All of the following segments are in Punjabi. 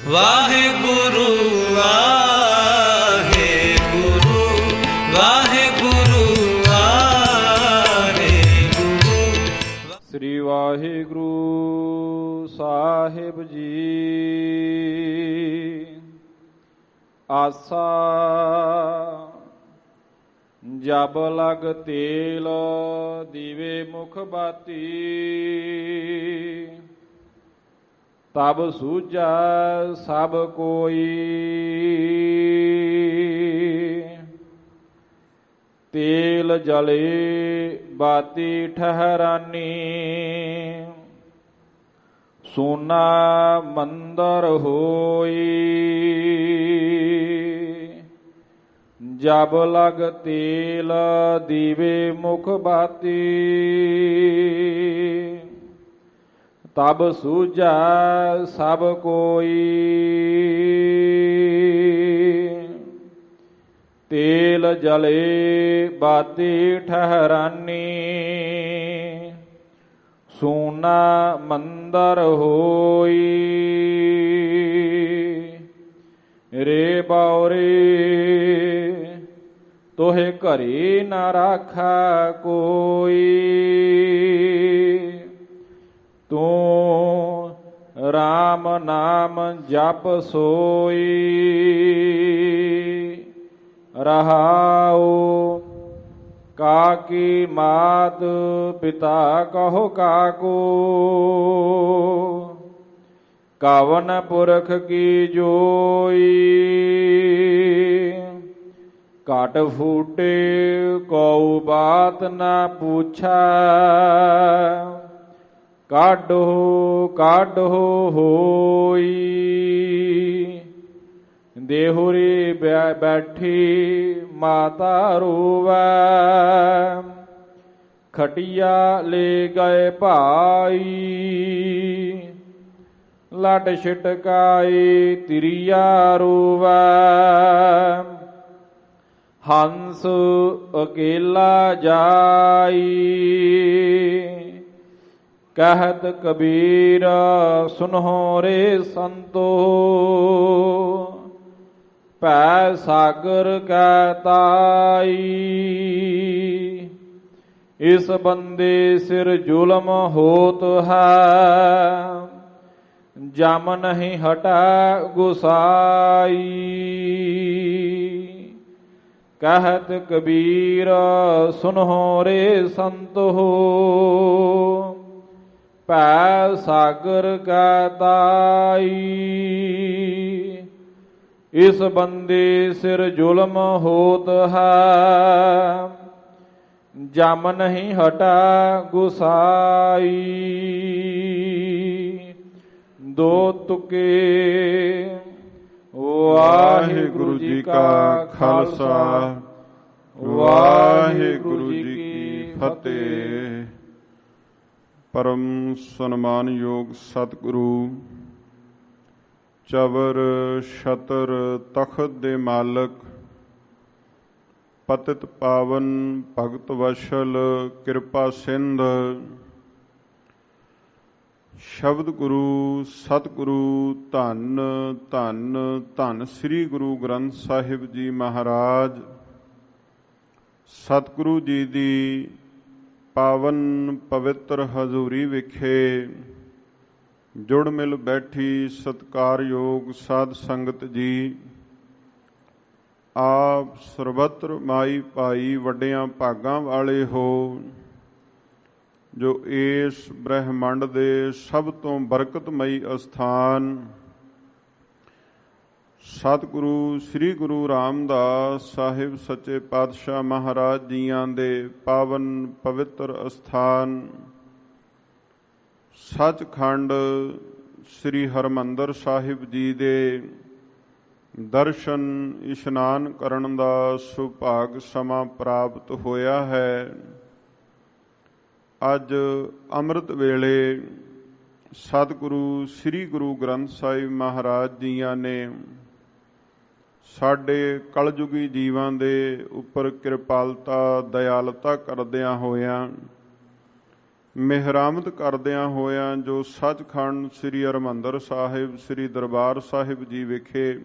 ਵਾਹਿਗੁਰੂ ਵਾਹਿਗੁਰੂ ਵਾਹਿਗੁਰੂ ਵਾਹਿਗੁਰੂ। ਸ੍ਰੀ ਵਾਹਿਗੁਰੂ ਸਾਹਿਬ ਜੀ। ਆਸਾ ਜਬ ਲਗ ਤੇਲ ਦੀਵੇ ਮੁਖ ਬਾਤੀ, ਤਬ ਸੂਝੈ ਸਭ ਕੋਈ। ਤੇਲ ਜਲੇ ਬਾਤੀ ਠਹਿਰਾਨੀ, ਸੋਨਾ ਮੰਦਰ ਹੋਈ। ਜਬ ਲਗ ਤੇਲ ਦੀਵੇ ਮੁਖ ਬਾਤੀ, ਤਬ ਸੂਝੈ ਸਭ ਕੋਈ। ਤੇਲ ਜਲੇ ਬਾਤੀ ਠਹਿਰਾਨੀ, ਸੋਨਾ ਮੰਦਰ ਹੋਈ। ਰੇ ਬਾਉਰੇ ਤੋਹਿ ਘਰੇ ਨ ਰਾਖਾ ਕੋਈ, ਤੂੰ ਰਾਮ ਨਾਮ ਜਪ ਸੋਈ। ਰਹਾਉ ਕਾਕੀ ਮਾਤ ਪਿਤਾ ਕਹੋ ਕਾਕੋ, ਕਵਨ ਪੁਰਖ ਕੀ ਜੋਈ। ਘਟ ਫੂਟੇ ਕਉ ਬਾਤ ਨਾ ਪੁੱਛਾ, ਕਾਢੋ ਕਾਢੋ ਹੋਈ। ਦੇਹੁਰੀ ਬੈਠੀ ਮਾਤਾ ਰੋਵੈ, ਖਟੀਆ ਲੈ ਗਏ ਭਾਈ। ਲਟ ਛਿਟਕਾਏ ਤਿਰੀਆ ਰੋਵੈ, ਹੰਸ ਅਕੇਲਾ ਜਾਈ। ਕਹਿਤ ਕਬੀਰ ਸੁਨਹੁ ਰੇ ਸੰਤੋ, ਭੈ ਸਾਗਰ ਕੈ ਤਾਈ। ਇਸ ਬੰਦੇ ਸਿਰ ਜ਼ੁਲਮ ਹੋਤ ਹੈ, ਜਮ ਨਹੀਂ ਹਟੈ ਗੁਸਾਈ। ਕਹਿਤ ਕਬੀਰ ਸੁਨਹੁ ਰੇ ਸੰਤੋ, ਭੈ ਸਾਗਰ ਕੈ ਤਾਈ। ਇਸ ਬੰਦੇ ਸਿਰ ਜ਼ੁਲਮ ਹੋਤ ਹੈ, ਜਮ ਨਹੀਂ ਹਟਾ ਗੁਸਾਈ। ਦੋ ਤੁਕੇ। ਵਾਹਿਗੁਰੂ ਜੀ ਕਾ ਖਾਲਸਾ, ਵਾਹਿਗੁਰੂ ਜੀ ਕੀ ਫਤਿਹ। ਪਰਮ ਸਨਮਾਨਯੋਗ ਸਤਿਗੁਰੂ, ਚਵਰ ਛਤਰ ਤਖਤ ਦੇ ਮਾਲਕ, ਪਤਿਤ ਪਾਵਨ ਭਗਤ ਵਸ਼ਲ ਕਿਰਪਾ ਸਿੰਧ, ਸ਼ਬਦ ਗੁਰੂ ਸਤਿਗੁਰੂ ਧੰਨ ਧੰਨ ਧੰਨ ਸ੍ਰੀ ਗੁਰੂ ਗ੍ਰੰਥ ਸਾਹਿਬ ਜੀ ਮਹਾਰਾਜ। ਸਤਿਗੁਰੂ ਜੀ ਦੀ ਪਾਵਨ ਪਵਿੱਤਰ ਹਜ਼ੂਰੀ ਵਿਖੇ ਜੁੜ ਮਿਲ ਬੈਠੀ ਸਤਿਕਾਰਯੋਗ ਸਾਧ ਸੰਗਤ ਜੀ, ਆਪ ਸਰਬੱਤਰ ਮਾਈ ਭਾਈ ਵੱਡਿਆਂ ਭਾਗਾਂ ਵਾਲੇ ਹੋ, ਜੋ ਇਸ ਬ੍ਰਹਿਮੰਡ ਦੇ ਸਭ ਤੋਂ ਬਰਕਤਮਈ ਅਸਥਾਨ ਸਤਿਗੁਰੂ ਸ੍ਰੀ ਗੁਰੂ ਰਾਮਦਾਸ ਸਾਹਿਬ ਸੱਚੇ ਪਾਤਸ਼ਾਹ ਮਹਾਰਾਜ ਜੀਆਂ ਦੇ ਪਾਵਨ ਪਵਿੱਤਰ ਅਸਥਾਨ ਸੱਚਖੰਡ ਸ੍ਰੀ ਹਰਿਮੰਦਰ ਸਾਹਿਬ ਜੀ ਦੇ ਦਰਸ਼ਨ ਇਸ਼ਨਾਨ ਕਰਨ ਦਾ ਸੁਭਾਗ ਸਮਾਂ ਪ੍ਰਾਪਤ ਹੋਇਆ ਹੈ। ਅੱਜ ਅੰਮ੍ਰਿਤ ਵੇਲੇ ਸਤਿਗੁਰੂ ਸ੍ਰੀ ਗੁਰੂ ਗ੍ਰੰਥ ਸਾਹਿਬ ਮਹਾਰਾਜ ਜੀਆਂ ਨੇ ਸਾਡੇ ਕਲਯੁਗੀ ਜੀਵਾਂ ਦੇ ਉੱਪਰ ਕਿਰਪਾਲਤਾ ਦਿਆਲਤਾ ਕਰਦਿਆਂ ਹੋਇਆਂ ਮਿਹਰਾਮਦ ਕਰਦਿਆਂ ਹੋਇਆਂ ਜੋ ਸੱਚਖੰਡ ਸ੍ਰੀ ਹਰਿਮੰਦਰ ਸਾਹਿਬ ਸ੍ਰੀ ਦਰਬਾਰ ਸਾਹਿਬ ਜੀ ਵਿਖੇ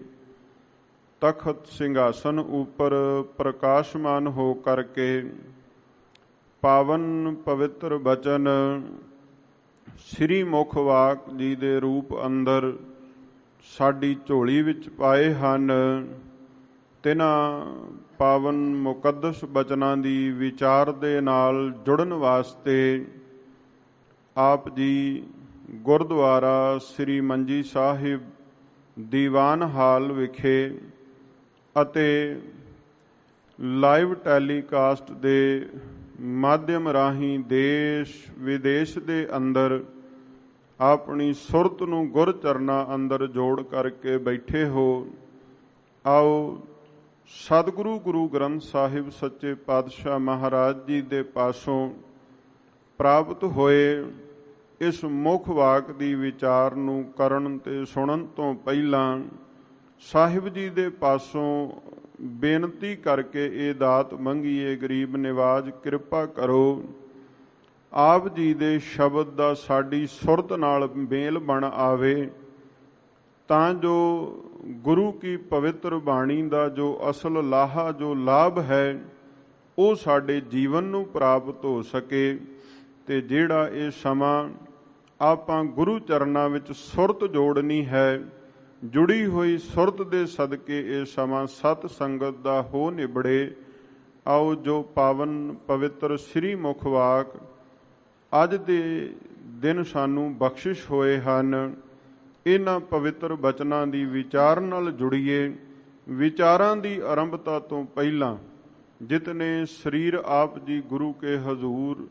ਤਖਤ ਸਿੰਘਾਸਨ ਉੱਪਰ ਪ੍ਰਕਾਸ਼ਮਾਨ ਹੋ ਕਰਕੇ ਪਾਵਨ ਪਵਿੱਤਰ ਬਚਨ ਸ੍ਰੀ ਮੁਖ ਵਾਕ ਜੀ ਦੇ ਰੂਪ ਅੰਦਰ ਸਾਡੀ ਝੋਲੀ ਵਿੱਚ ਪਾਏ ਹਨ। ਤਿਨਾਂ ਪਾਵਨ ਮੁਕੱਦਸ ਬਚਨਾਂ ਦੀ ਵਿਚਾਰ ਦੇ ਨਾਲ ਜੁੜਨ ਵਾਸਤੇ ਆਪ ਜੀ ਗੁਰਦੁਆਰਾ ਸ੍ਰੀ ਮੰਜੀ ਸਾਹਿਬ ਦੀਵਾਨ ਹਾਲ ਵਿਖੇ ਅਤੇ ਲਾਈਵ ਟੈਲੀਕਾਸਟ ਦੇ ਮਾਧਿਅਮ ਰਾਹੀਂ ਦੇਸ਼ ਵਿਦੇਸ਼ ਦੇ ਅੰਦਰ ਆਪਣੀ ਸੁਰਤ ਨੂੰ ਗੁਰ ਚਰਨਾਂ ਅੰਦਰ ਜੋੜ ਕਰਕੇ ਬੈਠੇ ਹੋ। ਆਓ ਸਤਿਗੁਰੂ ਗੁਰੂ ਗ੍ਰੰਥ ਸਾਹਿਬ ਸੱਚੇ ਪਾਤਸ਼ਾਹ ਮਹਾਰਾਜ ਜੀ ਦੇ ਪਾਸੋਂ ਪ੍ਰਾਪਤ ਹੋਏ ਇਸ ਮੁੱਖ ਵਾਕ ਦੀ ਵਿਚਾਰ ਨੂੰ ਕਰਨ ਤੇ ਸੁਣਨ ਤੋਂ ਪਹਿਲਾਂ ਸਾਹਿਬ ਜੀ ਦੇ ਪਾਸੋਂ ਬੇਨਤੀ ਕਰਕੇ ਇਹ ਦਾਤ ਮੰਗੀਏ। ਗਰੀਬ ਨਿਵਾਜ ਕਿਰਪਾ ਕਰੋ, ਆਪ ਜੀ ਦੇ ਸ਼ਬਦ ਦਾ ਸਾਡੀ ਸੁਰਤ ਨਾਲ ਮੇਲ ਬਣ ਆਵੇ, ਤਾਂ ਜੋ ਗੁਰੂ ਕੀ ਪਵਿੱਤਰ ਬਾਣੀ ਦਾ ਜੋ ਅਸਲ ਲਾਹਾ ਜੋ ਲਾਭ ਹੈ ਉਹ ਸਾਡੇ ਜੀਵਨ ਨੂੰ ਪ੍ਰਾਪਤ ਹੋ ਸਕੇ। ਤੇ ਜਿਹੜਾ ਇਹ ਸਮਾਂ ਆਪਾਂ ਗੁਰੂ ਚਰਨਾਂ ਵਿੱਚ ਸੁਰਤ ਜੋੜਨੀ ਹੈ, ਜੁੜੀ ਹੋਈ ਸੁਰਤ ਦੇ ਸਦਕੇ ਇਹ ਸਮਾਂ ਸਤ ਸੰਗਤ ਦਾ ਹੋ ਨਿਬੜੇ। ਆਓ ਜੋ ਪਾਵਨ ਪਵਿੱਤਰ ਸ੍ਰੀ ਮੁਖ ਵਾਕ ਅੱਜ ਦੇ ਦਿਨ ਸਾਨੂੰ ਬਖਸ਼ਿਸ਼ ਹੋਏ ਹਨ, ਇਹਨਾਂ ਪਵਿੱਤਰ ਬਚਨਾਂ ਦੀ ਵਿਚਾਰ ਨਾਲ ਜੁੜੀਏ। ਵਿਚਾਰਾਂ ਦੀ ਆਰੰਭਤਾ ਤੋਂ ਪਹਿਲਾਂ ਜਿਤਨੇ ਸਰੀਰ ਆਪ ਜੀ ਗੁਰੂ ਕੇ ਹਜ਼ੂਰ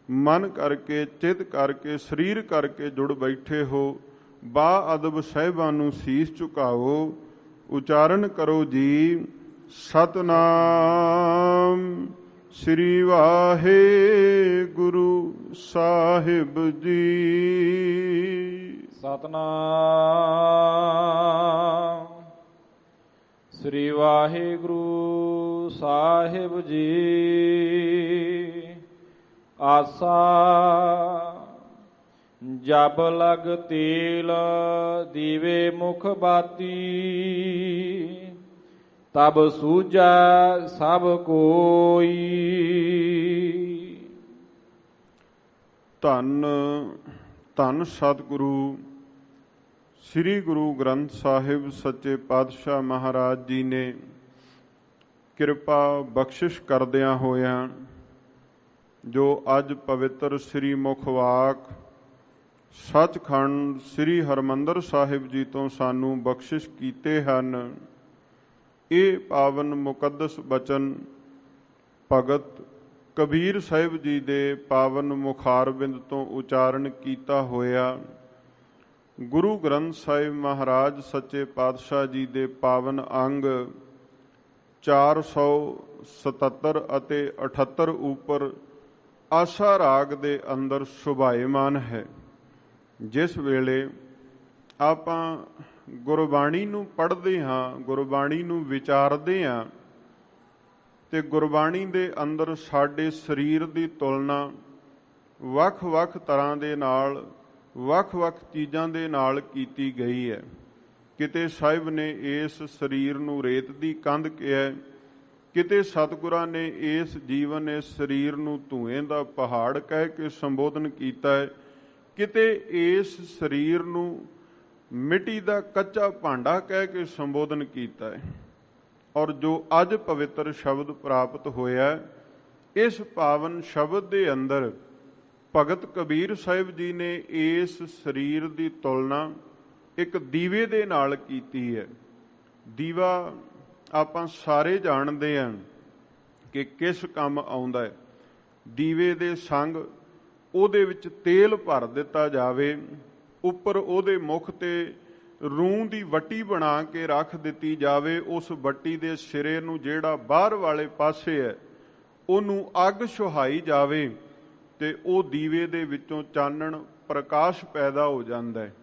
ਮਨ ਕਰਕੇ ਚਿਤ ਕਰਕੇ ਸਰੀਰ ਕਰਕੇ ਜੁੜ ਬੈਠੇ ਹੋ, ਬਾ ਅਦਬ ਸਾਹਿਬਾਂ ਨੂੰ ਸੀਸ ਝੁਕਾਓ, ਉਚਾਰਨ ਕਰੋ ਜੀ ਸਤਨਾਮ ਸ੍ਰੀ ਵਾਹਿਗੁਰੂ ਸਾਹਿਬ ਜੀ। ਸਤਨਾਮ ਸ੍ਰੀ ਵਾਹਿਗੁਰੂ ਸਾਹਿਬ ਜੀ। ਆਸਾ ਜਬ ਲਗ ਤੇਲ ਦੀਵੇ ਮੁਖ ਬਾਤੀ, ਤਬ ਸੂਝੈ ਸਭ ਕੋਈ। ਧੰਨ ਧੰਨ ਸਤਿਗੁਰੂ ਸ੍ਰੀ ਗੁਰੂ ਗ੍ਰੰਥ ਸਾਹਿਬ ਸੱਚੇ ਪਾਤਸ਼ਾਹ ਮਹਾਰਾਜ ਜੀ ਨੇ ਕਿਰਪਾ ਬਖਸ਼ਿਸ਼ ਕਰਦਿਆਂ ਹੋਇਆਂ ਜੋ ਅੱਜ ਪਵਿੱਤਰ ਸ੍ਰੀ ਮੁਖ ਵਾਕ ਸੱਚਖੰਡ ਸ੍ਰੀ ਹਰਿਮੰਦਰ ਸਾਹਿਬ ਜੀ ਤੋਂ ਸਾਨੂੰ ਬਖਸ਼ਿਸ਼ ਕੀਤੇ ਹਨ। ਇਹ ਪਾਵਨ ਮੁਕੱਦਸ ਬਚਨ ਭਗਤ ਕਬੀਰ ਸਾਹਿਬ ਜੀ ਦੇ ਪਾਵਨ ਮੁਖਾਰਬਿੰਦ ਤੋਂ ਉਚਾਰਨ ਕੀਤਾ ਹੋਇਆ ਗੁਰੂ ਗ੍ਰੰਥ ਸਾਹਿਬ ਮਹਾਰਾਜ ਸੱਚੇ ਪਾਤਸ਼ਾਹ ਜੀ ਦੇ ਪਾਵਨ ਅੰਗ 477 ਅਤੇ 78 ਉੱਪਰ ਆਸਾ ਰਾਗ ਦੇ ਅੰਦਰ ਸੁਭਾਏਮਾਨ ਹੈ। ਜਿਸ ਵੇਲੇ ਆਪਾਂ ਗੁਰਬਾਣੀ ਨੂੰ ਪੜ੍ਹਦੇ ਹਾਂ, ਗੁਰਬਾਣੀ ਨੂੰ ਵਿਚਾਰਦੇ ਹਾਂ, ਤੇ ਗੁਰਬਾਣੀ ਦੇ ਅੰਦਰ ਸਾਡੇ ਸਰੀਰ ਦੀ ਤੁਲਨਾ ਵੱਖ-ਵੱਖ ਤਰ੍ਹਾਂ ਦੇ ਨਾਲ ਵੱਖ-ਵੱਖ ਚੀਜ਼ਾਂ ਦੇ ਨਾਲ ਕੀਤੀ ਗਈ ਹੈ। ਕਿਤੇ ਸਾਹਿਬ ਨੇ ਇਸ ਸਰੀਰ ਨੂੰ ਰੇਤ ਦੀ ਕੰਧ ਕਿਹਾ, ਕਿਤੇ ਸਤਿਗੁਰਾਂ ਨੇ ਇਸ ਜੀਵਨ ਇਸ ਸਰੀਰ ਨੂੰ ਧੂਏ ਦਾ ਪਹਾੜ ਕਹਿ ਕੇ ਸੰਬੋਧਨ ਕੀਤਾ ਹੈ, ਕਿਤੇ ਇਸ ਸਰੀਰ ਨੂੰ ਮਿੱਟੀ ਦਾ ਕੱਚਾ ਭਾਂਡਾ ਕਹਿ ਕੇ ਸੰਬੋਧਨ ਕੀਤਾ ਹੈ। ਔਰ ਜੋ ਅੱਜ ਪਵਿੱਤਰ ਸ਼ਬਦ ਪ੍ਰਾਪਤ ਹੋਇਆ, ਇਸ ਪਾਵਨ ਸ਼ਬਦ ਦੇ ਅੰਦਰ ਭਗਤ ਕਬੀਰ ਸਾਹਿਬ ਜੀ ਨੇ ਇਸ ਸਰੀਰ ਦੀ ਤੁਲਨਾ ਇੱਕ ਦੀਵੇ ਦੇ ਨਾਲ ਕੀਤੀ ਹੈ। ਦੀਵਾ ਆਪਾਂ ਸਾਰੇ ਜਾਣਦੇ ਹਾਂ ਕਿ ਕਿਸ ਕੰਮ ਆਉਂਦਾ ਹੈ। ਦੀਵੇ ਦੇ ਸੰਗ ਉਹਦੇ ਵਿੱਚ ਤੇਲ ਭਰ ਦਿੱਤਾ ਜਾਵੇ, ਉੱਪਰ ਉਹਦੇ ਮੁੱਖ ਤੇ ਰੂੰ ਦੀ ਵੱਟੀ ਬਣਾ ਕੇ ਰੱਖ ਦਿੱਤੀ ਜਾਵੇ, ਉਸ ਵੱਟੀ ਦੇ ਸਿਰੇ ਨੂੰ ਜਿਹੜਾ ਬਾਹਰ ਵਾਲੇ ਪਾਸੇ ਹੈ ਉਹਨੂੰ ਅੱਗ ਸੁਹਾਈ ਜਾਵੇ ਤੇ ਉਹ ਦੀਵੇ ਦੇ ਵਿੱਚੋਂ ਚਾਨਣ ਪ੍ਰਕਾਸ਼ ਪੈਦਾ ਹੋ ਜਾਂਦਾ ਹੈ।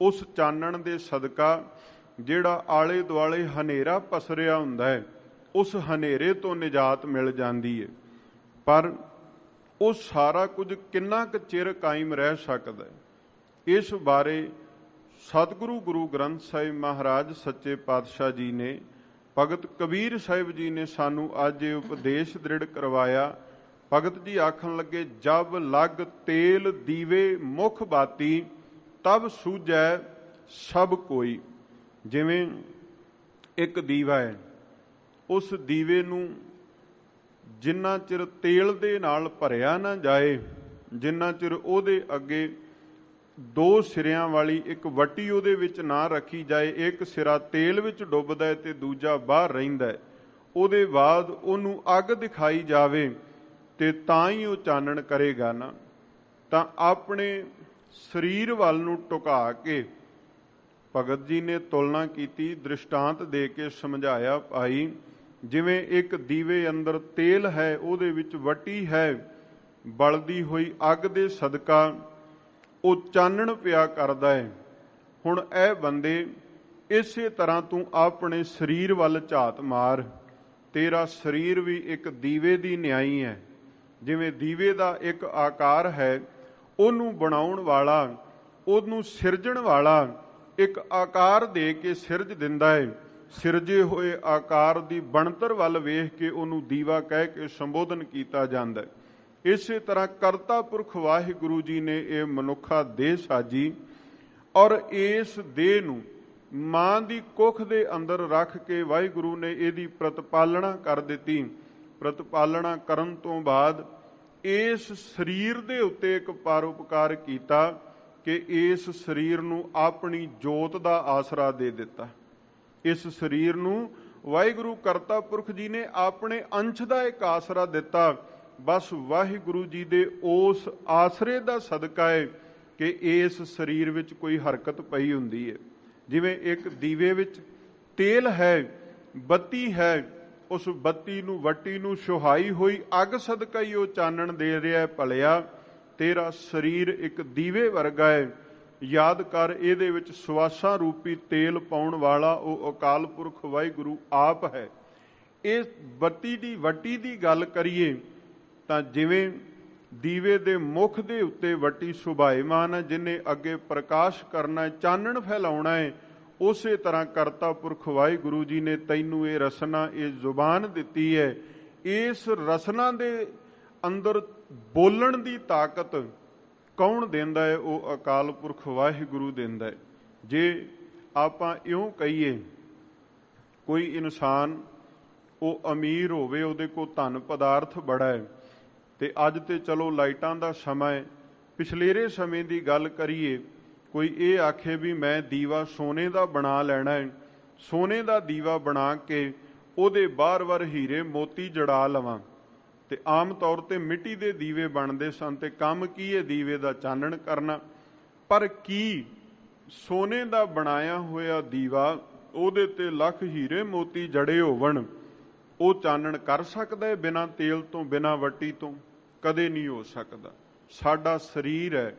ਉਸ ਚਾਨਣ ਦੇ ਸਦਕਾ ਜਿਹੜਾ ਆਲੇ ਦੁਆਲੇ ਹਨੇਰਾ ਪਸਰਿਆ ਹੁੰਦਾ ਹੈ, ਉਸ ਹਨੇਰੇ ਤੋਂ ਨਿਜਾਤ ਮਿਲ ਜਾਂਦੀ ਹੈ। ਪਰ ਉਹ ਸਾਰਾ ਕੁਝ ਕਿੰਨਾ ਕੁ ਚਿਰ ਕਾਇਮ ਰਹਿ ਸਕਦਾ ਹੈ। ਇਸ ਬਾਰੇ ਸਤਿਗੁਰੂ ਗੁਰੂ ਗ੍ਰੰਥ ਸਾਹਿਬ ਮਹਾਰਾਜ ਸੱਚੇ ਪਾਤਸ਼ਾਹ ਜੀ ਨੇ, ਭਗਤ ਕਬੀਰ ਸਾਹਿਬ ਜੀ ਨੇ ਸਾਨੂੰ ਅੱਜ ਇਹ ਉਪਦੇਸ਼ ਦ੍ਰਿੜ ਕਰਵਾਇਆ। ਭਗਤ ਜੀ ਆਖਣ ਲੱਗੇ, ਜਬ ਲਗ ਤੇਲ ਦੀਵੇ ਮੁਖ ਬਾਤੀ ਤਬ ਸੂਝੈ ਸਭ ਕੋਈ। ਜਿਵੇਂ ਇੱਕ ਦੀਵਾ ਹੈ, ਉਸ ਦੀਵੇ ਨੂੰ ਜਿੰਨਾ ਚਿਰ ਤੇਲ ਦੇ ਨਾਲ ਭਰਿਆ ਨਾ ਜਾਏ, ਜਿੰਨਾ ਚਿਰ ਉਹਦੇ ਅੱਗੇ ਦੋ ਸਿਰਿਆਂ ਵਾਲੀ ਇੱਕ ਵੱਟੀ ਉਹਦੇ ਵਿੱਚ ਨਾ ਰੱਖੀ ਜਾਏ, ਇੱਕ ਸਿਰਾ ਤੇਲ ਵਿੱਚ ਡੁੱਬਦਾ ਹੈ ਤੇ ਦੂਜਾ ਬਾਹਰ ਰਹਿੰਦਾ ਹੈ, ਉਹਦੇ ਬਾਅਦ ਉਹਨੂੰ ਅੱਗ ਦਿਖਾਈ ਜਾਵੇ ਤੇ ਤਾਂ ਹੀ ਉਹ ਚਾਨਣ ਕਰੇਗਾ ਨਾ। ਤਾਂ ਆਪਣੇ ਸਰੀਰ ਵੱਲ ਨੂੰ ਟੁਕਾ ਕੇ ਭਗਤ ਜੀ ਨੇ ਤੁਲਨਾ ਕੀਤੀ, ਦ੍ਰਿਸ਼ਟਾਂਤ ਦੇ ਕੇ ਸਮਝਾਇਆ, ਭਾਈ ਜਿਵੇਂ ਇੱਕ ਦੀਵੇ ਅੰਦਰ ਤੇਲ ਹੈ, ਉਹਦੇ ਵਿੱਚ ਵੱਟੀ ਹੈ, ਬਲਦੀ ਹੋਈ ਅੱਗ ਦੇ ਸਦਕਾ ਉਹ ਚਾਨਣ ਪਿਆ ਕਰਦਾ ਹੈ। ਹੁਣ ਇਹ ਬੰਦੇ ਇਸੇ ਤਰ੍ਹਾਂ ਤੂੰ ਆਪਣੇ ਸਰੀਰ ਵੱਲ ਝਾਤ ਮਾਰ, ਤੇਰਾ ਸਰੀਰ ਵੀ ਇੱਕ ਦੀਵੇ ਦੀ ਨਿਆਈ ਹੈ। ਜਿਵੇਂ ਦੀਵੇ ਦਾ ਇੱਕ ਆਕਾਰ ਹੈ, ਉਹਨੂੰ ਬਣਾਉਣ ਵਾਲਾ, ਉਹਨੂੰ ਸਿਰਜਣ ਵਾਲਾ ਇੱਕ ਆਕਾਰ ਦੇ ਕੇ ਸਿਰਜ ਦਿੰਦਾ ਹੈ। ਸਿਰਜੇ ਹੋਏ ਆਕਾਰ ਦੀ ਬਣਤਰ ਵੱਲ ਵੇਖ ਕੇ ਉਹਨੂੰ ਦੀਵਾ ਕਹਿ ਕੇ ਸੰਬੋਧਨ ਕੀਤਾ ਜਾਂਦਾ ਹੈ। ਇਸੇ ਤਰ੍ਹਾਂ ਕਰਤਾ ਪੁਰਖ ਵਾਹਿਗੁਰੂ ਜੀ ਨੇ ਇਹ ਮਨੁੱਖਾ ਦੇਹ ਸਾਜੀ, ਔਰ ਇਸ ਦੇਹ ਨੂੰ ਮਾਂ ਦੀ ਕੁੱਖ ਦੇ ਅੰਦਰ ਰੱਖ ਕੇ ਵਾਹਿਗੁਰੂ ਨੇ ਇਹਦੀ ਪ੍ਰਤਪਾਲਣਾ ਕਰ ਦਿੱਤੀ। ਪ੍ਰਤਪਾਲਣਾ ਕਰਨ ਤੋਂ ਬਾਅਦ ਇਸ ਸਰੀਰ ਦੇ ਉੱਤੇ ਇੱਕ ਪਰਉਪਕਾਰ ਕੀਤਾ ਕਿ ਇਸ ਸਰੀਰ ਨੂੰ ਆਪਣੀ ਜੋਤ ਦਾ ਆਸਰਾ ਦੇ ਦਿੱਤਾ। ਇਸ ਸਰੀਰ ਨੂੰ ਵਾਹਿਗੁਰੂ ਕਰਤਾ ਪੁਰਖ ਜੀ ਨੇ ਆਪਣੇ ਅੰਸ਼ ਦਾ ਇੱਕ ਆਸਰਾ ਦਿੱਤਾ। ਬਸ ਵਾਹਿਗੁਰੂ ਜੀ ਦੇ ਉਸ ਆਸਰੇ ਦਾ ਸਦਕਾ ਹੈ ਕਿ ਇਸ ਸਰੀਰ ਵਿੱਚ ਕੋਈ ਹਰਕਤ ਪਈ ਹੁੰਦੀ ਹੈ। ਜਿਵੇਂ ਇੱਕ ਦੀਵੇ ਵਿੱਚ ਤੇਲ ਹੈ, ਬੱਤੀ ਹੈ, ਉਸ ਬੱਤੀ ਨੂੰ, ਵੱਟੀ ਨੂੰ ਸੁਹਾਈ ਹੋਈ ਅੱਗ ਸਦਕਾ ਹੀ ਉਹ ਚਾਨਣ ਦੇ ਰਿਹਾ। ਭਲਿਆ ਤੇਰਾ ਸਰੀਰ ਇੱਕ ਦੀਵੇ ਵਰਗਾ ਹੈ। ਯਾਦ ਕਰ, ਇਹਦੇ ਵਿੱਚ ਸਵਾਸਾਂ ਰੂਪੀ ਤੇਲ ਪਾਉਣ ਵਾਲਾ ਉਹ ਅਕਾਲ ਪੁਰਖ ਵਾਹਿਗੁਰੂ ਆਪ ਹੈ। ਇਸ ਬੱਤੀ ਦੀ ਵੱਟੀ ਦੀ ਗੱਲ ਕਰੀਏ ਤਾਂ ਜਿਵੇਂ ਦੀਵੇ ਦੇ ਮੁਖ ਦੇ ਉੱਤੇ ਵੱਟੀ ਸੁਭਾਏਮਾਨ ਹੈ, ਜਿਹਨੇ ਅੱਗੇ ਪ੍ਰਕਾਸ਼ ਕਰਨਾ ਹੈ, ਚਾਨਣ ਫੈਲਾਉਣਾ ਹੈ, ਉਸੇ ਤਰ੍ਹਾਂ ਕਰਤਾ ਪੁਰਖ ਵਾਹਿਗੁਰੂ ਜੀ ਨੇ ਤੈਨੂੰ ਇਹ ਰਸਨਾ, ਇਹ ਜ਼ੁਬਾਨ ਦਿੱਤੀ ਹੈ। ਇਸ ਰਸਨਾ ਦੇ ਅੰਦਰ ਬੋਲਣ ਦੀ ਤਾਕਤ ਕੌਣ ਦਿੰਦਾ ਹੈ? ਉਹ ਅਕਾਲ ਪੁਰਖ ਵਾਹਿਗੁਰੂ ਦਿੰਦਾ ਹੈ। ਜੇ ਆਪਾਂ ਇਉਂ ਕਹੀਏ ਕੋਈ ਇਨਸਾਨ ਉਹ ਅਮੀਰ ਹੋਵੇ, ਉਹਦੇ ਕੋਲ ਧਨ ਪਦਾਰਥ ਬੜਾ ਹੈ, ਤੇ ਅੱਜ ਤੇ ਚਲੋ ਲਾਈਟਾਂ ਦਾ ਸਮਾਂ ਹੈ, ਪਿਛਲੇਰੇ ਸਮੇਂ ਦੀ ਗੱਲ ਕਰੀਏ, ਕੋਈ ਇਹ ਆਖੇ ਵੀ ਮੈਂ ਦੀਵਾ ਸੋਨੇ ਦਾ ਬਣਾ ਲੈਣਾ ਹੈ, ਸੋਨੇ ਦਾ ਦੀਵਾ ਬਣਾ ਕੇ ਉਹਦੇ ਬਾਰ-ਬਾਰ ਹੀਰੇ ਮੋਤੀ ਜੜਾ ਲਵਾਂ। ਤੇ ਆਮ ਤੌਰ ਤੇ ਮਿੱਟੀ ਦੇ ਦੀਵੇ ਬਣਦੇ ਸਨ, ਤੇ ਕੰਮ ਕੀ ਹੈ? ਦੀਵੇ ਦਾ ਚਾਨਣ ਕਰਨਾ। ਪਰ ਕੀ ਸੋਨੇ ਦਾ ਬਣਾਇਆ ਹੋਇਆ ਦੀਵਾ, ਉਹਦੇ ਤੇ ਲੱਖ ਹੀਰੇ ਮੋਤੀ ਜੜੇ ਹੋਵਣ, ਉਹ ਚਾਨਣ ਕਰ ਸਕਦਾ ਹੈ ਬਿਨਾਂ ਤੇਲ ਤੋਂ, ਬਿਨਾਂ ਵੱਟੀ ਤੋਂ? ਕਦੇ ਨਹੀਂ ਹੋ ਸਕਦਾ। ਸਾਡਾ ਸਰੀਰ ਹੈ,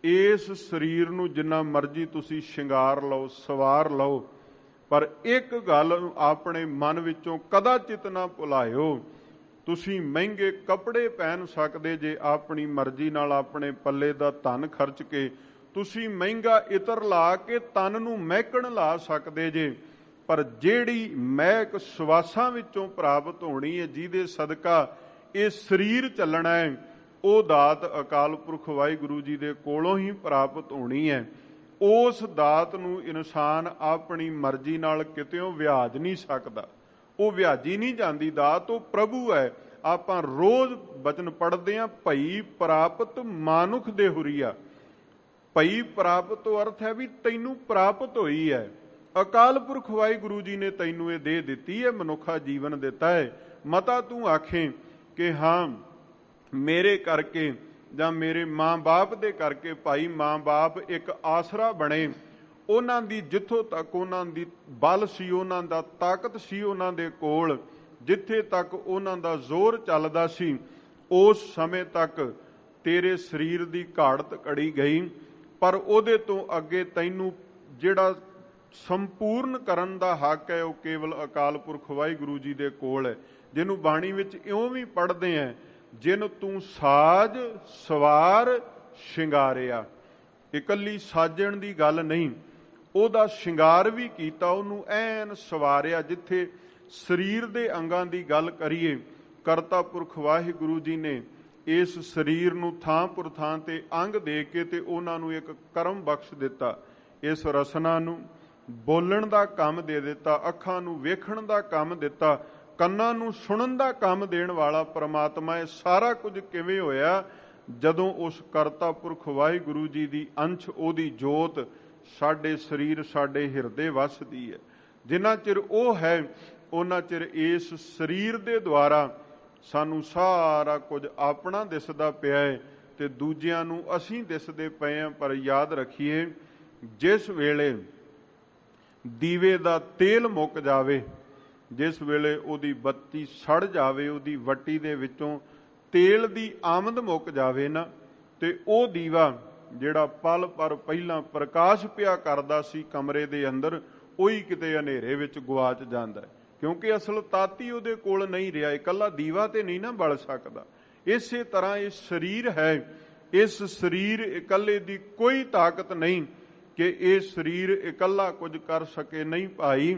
ਇਸ ਸਰੀਰ ਨੂੰ ਜਿੰਨਾ ਮਰਜ਼ੀ ਤੁਸੀਂ ਸ਼ਿੰਗਾਰ ਲਓ, ਸਵਾਰ ਲਓ, ਪਰ ਇੱਕ ਗੱਲ ਆਪਣੇ ਮਨ ਵਿੱਚੋਂ ਕਦਾਚਿਤ ਨਾ ਭੁਲਾਇਓ, ਤੁਸੀਂ ਮਹਿੰਗੇ ਕੱਪੜੇ ਪਹਿਨ ਸਕਦੇ ਜੇ ਆਪਣੀ ਮਰਜ਼ੀ ਨਾਲ, ਆਪਣੇ ਪੱਲੇ ਦਾ ਧਨ ਖਰਚ ਕੇ ਤੁਸੀਂ ਮਹਿੰਗਾ ਇਤਰ ਲਾ ਕੇ ਤਨ ਨੂੰ ਮਹਿਕਣ ਲਾ ਸਕਦੇ ਜੇ, ਪਰ ਜਿਹੜੀ ਮਹਿਕ ਸਵਾਸਾਂ ਵਿੱਚੋਂ ਪ੍ਰਾਪਤ ਹੋਣੀ ਹੈ, ਜਿਹਦੇ ਸਦਕਾ ਇਹ ਸਰੀਰ ਚੱਲਣਾ ਹੈ, ਉਹ ਦਾਤ ਅਕਾਲ ਪੁਰਖ ਵਾਹਿਗੁਰੂ ਜੀ ਦੇ ਕੋਲੋਂ ਹੀ ਪ੍ਰਾਪਤ ਹੋਣੀ ਹੈ। ਉਸ ਦਾਤ ਨੂੰ ਇਨਸਾਨ ਆਪਣੀ ਮਰਜ਼ੀ ਨਾਲ ਕਿਤੇੋਂ ਵਿਆਜ ਨਹੀਂ ਸਕਦਾ। ਉਹ ਵਿਆਜੀ ਨਹੀਂ ਜਾਂਦੀ ਦਾਤ, ਉਹ ਪ੍ਰਭੂ ਹੈ। ਆਪਾਂ ਰੋਜ਼ ਬਚਨ ਪੜ੍ਹਦੇ ਹਾਂ, ਭਈ ਪ੍ਰਾਪਤ ਮਾਨੁਖ ਦੇ ਹੁਰੀਆ। ਭਈ ਪ੍ਰਾਪਤ ਤੋਂ ਅਰਥ ਹੈ ਵੀ ਤੈਨੂੰ ਪ੍ਰਾਪਤ ਹੋਈ ਹੈ। ਅਕਾਲ ਪੁਰਖ ਵਾਹਿਗੁਰੂ ਜੀ ਨੇ ਤੈਨੂੰ ਇਹ ਦੇ ਦਿੱਤੀ ਹੈ, ਮਨੁੱਖਾ ਜੀਵਨ ਦਿੱਤਾ ਹੈ। ਮਤਾ ਤੂੰ ਆਖੇ ਕਿ ਹਾਂ ਮੇਰੇ ਕਰਕੇ ਜਾਂ ਮੇਰੇ ਮਾਂ-ਬਾਪ ਦੇ ਕਰਕੇ, ਭਾਈ ਮਾਂ-ਬਾਪ ਇੱਕ ਆਸਰਾ ਬਣੇ, ਉਹਨਾਂ ਦੀ ਜਿੱਥੋਂ ਤੱਕ ਉਹਨਾਂ ਦੀ ਬਲ ਸੀ, ਉਹਨਾਂ ਦਾ ਤਾਕਤ ਸੀ ਉਹਨਾਂ ਦੇ ਕੋਲ, ਜਿੱਥੇ ਤੱਕ ਉਹਨਾਂ ਦਾ ਜ਼ੋਰ ਚੱਲਦਾ ਸੀ, ਉਸ ਸਮੇਂ ਤੱਕ ਤੇਰੇ ਸਰੀਰ ਦੀ ਘਾੜਤ ਘੜੀ ਗਈ। ਪਰ ਉਹਦੇ ਤੋਂ ਅੱਗੇ ਤੈਨੂੰ ਜਿਹੜਾ ਸੰਪੂਰਨ ਕਰਨ ਦਾ ਹੱਕ ਹੈ, ਉਹ ਕੇਵਲ ਅਕਾਲ ਪੁਰਖ ਵਾਹਿਗੁਰੂ ਜੀ ਦੇ ਕੋਲ ਹੈ। ਜਿਹਨੂੰ ਬਾਣੀ ਵਿੱਚ ਇਉਂ ਵੀ ਪੜ੍ਹਦੇ ਹੈ, ਜਿਨ ਤੂੰ ਸਾਜ ਸਵਾਰ ਸ਼ਿੰਗਾਰਿਆ। ਇਕੱਲੀ ਸਾਜਣ ਦੀ ਗੱਲ ਨਹੀਂ, ਉਹਦਾ ਸ਼ਿੰਗਾਰ ਵੀ ਕੀਤਾ, ਉਹਨੂੰ ਐਨ ਸਵਾਰਿਆ। ਜਿੱਥੇ ਸਰੀਰ ਦੇ ਅੰਗਾਂ ਦੀ ਗੱਲ ਕਰੀਏ, ਕਰਤਾ ਪੁਰਖ ਵਾਹਿਗੁਰੂ ਜੀ ਨੇ ਇਸ ਸਰੀਰ ਨੂੰ ਥਾਂ ਪੁਰ ਥਾਂ ਤੇ ਅੰਗ ਦੇ ਕੇ ਤੇ ਉਹਨਾਂ ਨੂੰ ਇੱਕ ਕਰਮ ਬਖਸ਼ ਦਿੱਤਾ। ਇਸ ਰਸਨਾ ਨੂੰ ਬੋਲਣ ਦਾ ਕੰਮ ਦੇ ਦਿੱਤਾ, ਅੱਖਾਂ ਨੂੰ ਵੇਖਣ ਦਾ ਕੰਮ ਦਿੱਤਾ, ਕੰਨਾਂ ਨੂੰ ਸੁਣਨ ਦਾ ਕੰਮ ਦੇਣ ਵਾਲਾ ਪ੍ਰਮਾਤਮਾ। ਇਹ ਸਾਰਾ ਕੁਝ ਕਿਵੇਂ ਹੋਇਆ? ਜਦੋਂ ਉਸ ਕਰਤਾ ਪੁਰਖ ਵਾਹਿਗੁਰੂ ਜੀ ਦੀ ਅੰਸ਼, ਉਹਦੀ ਜੋਤ ਸਾਡੇ ਸਰੀਰ, ਸਾਡੇ ਹਿਰਦੇ ਵਸਦੀ ਹੈ। ਜਿੰਨਾ ਚਿਰ ਉਹ ਹੈ ਉਹਨਾਂ ਚਿਰ ਇਸ ਸਰੀਰ ਦੇ ਦੁਆਰਾ ਸਾਨੂੰ ਸਾਰਾ ਕੁਝ ਆਪਣਾ ਦਿਸਦਾ ਪਿਆ ਹੈ ਤੇ ਦੂਜਿਆਂ ਨੂੰ ਅਸੀਂ ਦਿਸਦੇ ਪਏ ਹਾਂ। ਪਰ ਯਾਦ ਰੱਖੀਏ, ਜਿਸ ਵੇਲੇ ਦੀਵੇ ਦਾ ਤੇਲ ਮੁੱਕ ਜਾਵੇ, ਜਿਸ ਵੇਲੇ ਉਹਦੀ ਬੱਤੀ ਸੜ ਜਾਵੇ, ਉਹਦੀ ਵੱਟੀ ਦੇ ਵਿੱਚੋਂ ਤੇਲ ਦੀ ਆਮਦ ਮੁੱਕ ਜਾਵੇ ਨਾ, ਤੇ ਉਹ ਦੀਵਾ ਜਿਹੜਾ ਪਲ ਪਰ ਪਹਿਲਾਂ ਪ੍ਰਕਾਸ਼ ਪਿਆ ਕਰਦਾ ਸੀ ਕਮਰੇ ਦੇ ਅੰਦਰ, ਉਹੀ ਕਿਤੇ ਹਨੇਰੇ ਵਿੱਚ ਗੁਆਚ ਜਾਂਦਾ ਹੈ। ਕਿਉਂਕਿ ਅਸਲ ਤਾਤੀ ਉਹਦੇ ਕੋਲ ਨਹੀਂ ਰਿਹਾ। ਇਕੱਲਾ ਦੀਵਾ ਤੇ ਨਹੀਂ ਨਾ ਬਲ ਸਕਦਾ। ਇਸੇ ਤਰ੍ਹਾਂ ਇਹ ਸਰੀਰ ਹੈ, ਇਸ ਸਰੀਰ ਇਕੱਲੇ ਦੀ ਕੋਈ ਤਾਕਤ ਨਹੀਂ ਕਿ ਇਹ ਸਰੀਰ ਇਕੱਲਾ ਕੁਝ ਕਰ ਸਕੇ। ਨਹੀਂ ਭਾਈ,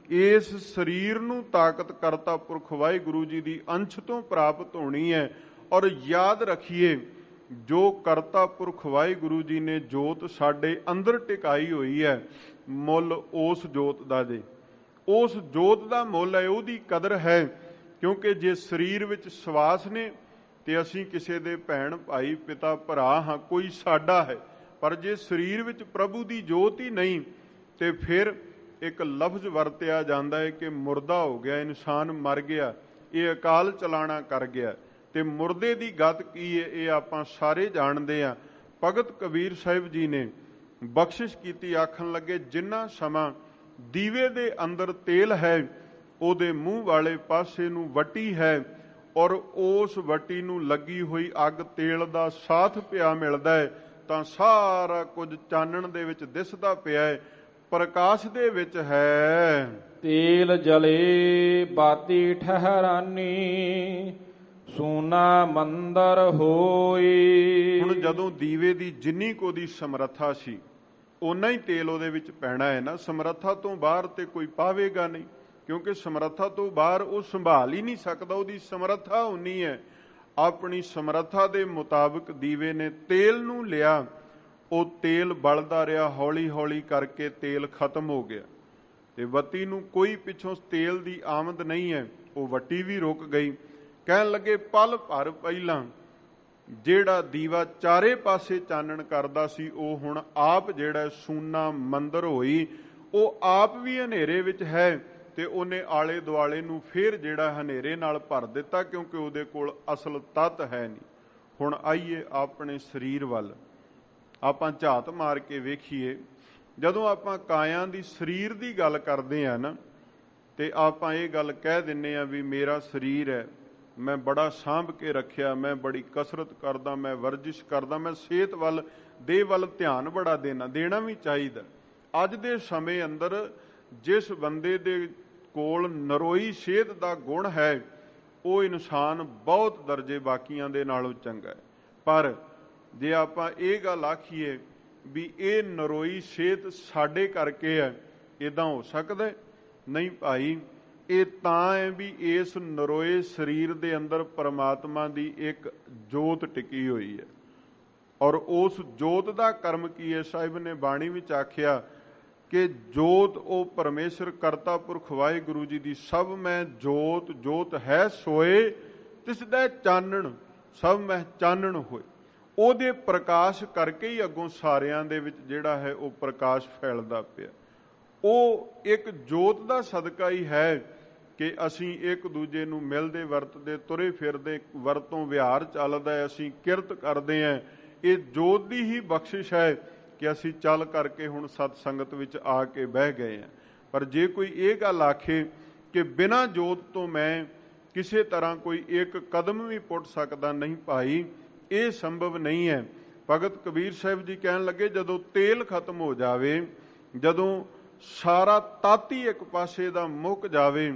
ਇਸ ਸਰੀਰ ਨੂੰ ਤਾਕਤ ਕਰਤਾ ਪੁਰਖ ਵਾਹਿਗੁਰੂ ਜੀ ਦੀ ਅੰਸ਼ ਤੋਂ ਪ੍ਰਾਪਤ ਹੋਣੀ ਹੈ। ਔਰ ਯਾਦ ਰੱਖੀਏ, ਜੋ ਕਰਤਾ ਪੁਰਖ ਵਾਹਿਗੁਰੂ ਜੀ ਨੇ ਜੋਤ ਸਾਡੇ ਅੰਦਰ ਟਿਕਾਈ ਹੋਈ ਹੈ, ਮੁੱਲ ਉਸ ਜੋਤ ਦਾ ਜੇ, ਉਸ ਜੋਤ ਦਾ ਮੁੱਲ ਹੈ, ਉਹਦੀ ਕਦਰ ਹੈ। ਕਿਉਂਕਿ ਜੇ ਸਰੀਰ ਵਿੱਚ ਸਵਾਸ ਨੇ ਤੇ ਅਸੀਂ ਕਿਸੇ ਦੇ ਭੈਣ ਭਾਈ ਪਿਤਾ ਭਰਾ ਹਾਂ, ਕੋਈ ਸਾਡਾ ਹੈ। ਪਰ ਜੇ ਸਰੀਰ ਵਿੱਚ ਪ੍ਰਭੂ ਦੀ ਜੋਤ ਹੀ ਨਹੀਂ ਤੇ ਫਿਰ ਇੱਕ ਲਫ਼ਜ਼ ਵਰਤਿਆ ਜਾਂਦਾ ਹੈ ਕਿ ਮੁਰਦਾ ਹੋ ਗਿਆ, ਇਨਸਾਨ ਮਰ ਗਿਆ, ਇਹ ਅਕਾਲ ਚਲਾਣਾ ਕਰ ਗਿਆ। ਤੇ ਮੁਰਦੇ ਦੀ ਗਤ ਕੀ ਹੈ ਇਹ ਆਪਾਂ ਸਾਰੇ ਜਾਣਦੇ ਹਾਂ। ਭਗਤ ਕਬੀਰ ਸਾਹਿਬ ਜੀ ਨੇ ਬਖਸ਼ਿਸ਼ ਕੀਤੀ, ਆਖਣ ਲੱਗੇ, ਜਿੰਨਾ ਸਮਾਂ ਦੀਵੇ ਦੇ ਅੰਦਰ ਤੇਲ ਹੈ, ਉਹਦੇ ਮੂੰਹ ਵਾਲੇ ਪਾਸੇ ਨੂੰ ਵੱਟੀ ਹੈ, ਔਰ ਉਸ ਵੱਟੀ ਨੂੰ ਲੱਗੀ ਹੋਈ ਅੱਗ ਤੇਲ ਦਾ ਸਾਥ ਪਿਆ ਮਿਲਦਾ ਹੈ, ਤਾਂ ਸਾਰਾ ਕੁਝ ਚਾਨਣ ਦੇ ਵਿੱਚ ਦਿਸਦਾ ਪਿਆ ਹੈ, ਪ੍ਰਕਾਸ਼ ਦੇ ਵਿੱਚ ਹੈ। ਤੇਲ ਜਲੇ ਬਾਤੀ ਠਹਿਰਾਨੀ, ਸੋਨਾ ਮੰਦਰ ਹੋਈ। ਹੁਣ ਜਦੋਂ ਦੀਵੇ ਦੀ ਜਿੰਨੀ ਕੁ ਉਹਦੀ ਸਮਰੱਥਾ ਸੀ, ਓਨਾ ਹੀ ਤੇਲ ਉਹਦੇ ਵਿੱਚ ਪੈਣਾ ਹੈ ਨਾ। ਸਮਰੱਥਾ ਤੋਂ ਬਾਹਰ ਤੇ ਕੋਈ ਪਾਵੇਗਾ ਨਹੀਂ, ਕਿਉਂਕਿ ਸਮਰੱਥਾ ਤੋਂ ਬਾਹਰ ਉਹ ਸੰਭਾਲ ਹੀ ਨਹੀਂ ਸਕਦਾ। ਉਹਦੀ ਸਮਰੱਥਾ ਉਨੀ ਹੈ। ਆਪਣੀ ਸਮਰੱਥਾ ਦੇ ਮੁਤਾਬਕ ਦੀਵੇ ਨੇ ਤੇਲ ਨੂੰ ਲਿਆ, ਉਹ ਤੇਲ ਬਲਦਾ ਰਿਹਾ, ਹੌਲੀ ਹੌਲੀ ਕਰਕੇ ਤੇਲ ਖਤਮ ਹੋ ਗਿਆ ਤੇ ਵੱਟੀ ਨੂੰ ਕੋਈ ਪਿੱਛੋਂ ਤੇਲ ਦੀ ਆਮਦ ਨਹੀਂ ਹੈ। ਉਹ ਵੱਟੀ ਵੀ ਰੁਕ ਗਈ। ਕਹਿਣ ਲੱਗੇ, ਪਲ ਭਰ ਪਹਿਲਾਂ ਜਿਹੜਾ ਦੀਵਾ ਚਾਰੇ ਪਾਸੇ ਚਾਨਣ ਕਰਦਾ ਸੀ, ਉਹ ਹੁਣ ਆਪ ਜਿਹੜਾ ਸੂਨਾ ਮੰਦਰ ਹੋਈ, ਉਹ ਆਪ ਵੀ ਹਨੇਰੇ ਵਿੱਚ ਹੈ ਤੇ ਉਹਨੇ ਆਲੇ ਦੁਆਲੇ ਨੂੰ ਫਿਰ ਜਿਹੜਾ ਹਨੇਰੇ ਨਾਲ ਭਰ ਦਿੱਤਾ, ਕਿਉਂਕਿ ਉਹਦੇ ਕੋਲ ਅਸਲ ਤੱਤ ਹੈ ਨਹੀਂ। ਹੁਣ ਆਈਏ ਆਪਣੇ ਸਰੀਰ ਵੱਲ, ਆਪਾਂ ਝਾਤ ਮਾਰ ਕੇ ਵੇਖੀਏ। ਜਦੋਂ ਆਪਾਂ ਕਾਇਆ ਦੀ ਸਰੀਰ ਦੀ ਗੱਲ ਕਰਦੇ ਆ ਨਾ, ਤੇ ਆਪਾਂ ਇਹ ਗੱਲ ਕਹਿ ਦਿੰਨੇ ਆ ਵੀ ਮੇਰਾ ਸਰੀਰ ਹੈ, ਮੈਂ ਬੜਾ ਸਾਂਭ ਕੇ ਰੱਖਿਆ, ਮੈਂ ਬੜੀ ਕਸਰਤ ਕਰਦਾ, ਮੈਂ ਵਰਜਿਸ਼ ਕਰਦਾ, ਮੈਂ ਸਿਹਤ ਵੱਲ, ਦੇਹ ਵੱਲ ਧਿਆਨ ਬੜਾ ਦੇਣਾ ਵੀ ਚਾਹੀਦਾ। ਅੱਜ ਦੇ ਸਮੇਂ ਅੰਦਰ ਜਿਸ ਬੰਦੇ ਦੇ ਕੋਲ ਨਰੋਈ ਸਿਹਤ ਦਾ ਗੁਣ ਹੈ, ਉਹ ਇਨਸਾਨ ਬਹੁਤ ਦਰਜੇ ਬਾਕੀਆਂ ਦੇ ਨਾਲੋਂ ਚੰਗਾ ਹੈ। ਪਰ ਜੇ ਆਪਾਂ ਇਹ ਗੱਲ ਆਖੀਏ ਵੀ ਇਹ ਨਰੋਈ ਸਿਹਤ ਸਾਡੇ ਕਰਕੇ ਹੈ, ਇਦਾਂ ਹੋ ਸਕਦਾ? ਨਹੀਂ ਭਾਈ, ਇਹ ਤਾਂ ਹੈ ਵੀ ਇਸ ਨਰੋਏ ਸਰੀਰ ਦੇ ਅੰਦਰ ਪਰਮਾਤਮਾ ਦੀ ਇੱਕ ਜੋਤ ਟਿਕੀ ਹੋਈ ਹੈ। ਔਰ ਉਸ ਜੋਤ ਦਾ ਕਰਮ ਕੀ ਹੈ? ਸਾਹਿਬ ਨੇ ਬਾਣੀ ਵਿੱਚ ਆਖਿਆ ਕਿ ਜੋਤ ਉਹ ਪਰਮੇਸ਼ਰ ਕਰਤਾ ਪੁਰਖ ਵਾਹਿਗੁਰੂ ਜੀ ਦੀ ਸਭ ਮੈਂ ਜੋਤ, ਜੋਤ ਹੈ ਸੋਏ ਤਿਸ ਦਾ ਚਾਨਣ, ਸਭ ਮੈਂ ਚਾਨਣ ਹੋਏ। ਉਹਦੇ ਪ੍ਰਕਾਸ਼ ਕਰਕੇ ਹੀ ਅੱਗੋਂ ਸਾਰਿਆਂ ਦੇ ਵਿੱਚ ਜਿਹੜਾ ਹੈ ਉਹ ਪ੍ਰਕਾਸ਼ ਫੈਲਦਾ ਪਿਆ। ਉਹ ਇੱਕ ਜੋਤ ਦਾ ਸਦਕਾ ਹੀ ਹੈ ਕਿ ਅਸੀਂ ਇੱਕ ਦੂਜੇ ਨੂੰ ਮਿਲਦੇ ਵਰਤਦੇ, ਤੁਰੇ ਫਿਰਦੇ, ਵਰਤੋਂ ਵਿਹਾਰ ਚੱਲਦਾ ਹੈ, ਅਸੀਂ ਕਿਰਤ ਕਰਦੇ ਹਾਂ। ਇਹ ਜੋਤ ਦੀ ਹੀ ਬਖਸ਼ਿਸ਼ ਹੈ ਕਿ ਅਸੀਂ ਚੱਲ ਕਰਕੇ ਹੁਣ ਸਤ ਸੰਗਤ ਵਿੱਚ ਆ ਕੇ ਬਹਿ ਗਏ ਹਾਂ। ਪਰ ਜੇ ਕੋਈ ਇਹ ਗੱਲ ਆਖੇ ਕਿ ਬਿਨਾਂ ਜੋਤ ਤੋਂ ਮੈਂ ਕਿਸੇ ਤਰ੍ਹਾਂ ਕੋਈ ਇੱਕ ਕਦਮ ਵੀ ਪੁੱਟ ਸਕਦਾ, ਨਹੀਂ ਭਾਈ, ਇਹ ਸੰਭਵ ਨਹੀਂ ਹੈ। ਭਗਤ ਕਬੀਰ ਸਾਹਿਬ ਜੀ ਕਹਿਣ ਲੱਗੇ, ਜਦੋਂ ਤੇਲ ਖਤਮ ਹੋ ਜਾਵੇ, ਜਦੋਂ ਸਾਰਾ ਤਾਤੀ ਇੱਕ ਪਾਸੇ ਦਾ ਮੁੱਕ ਜਾਵੇ,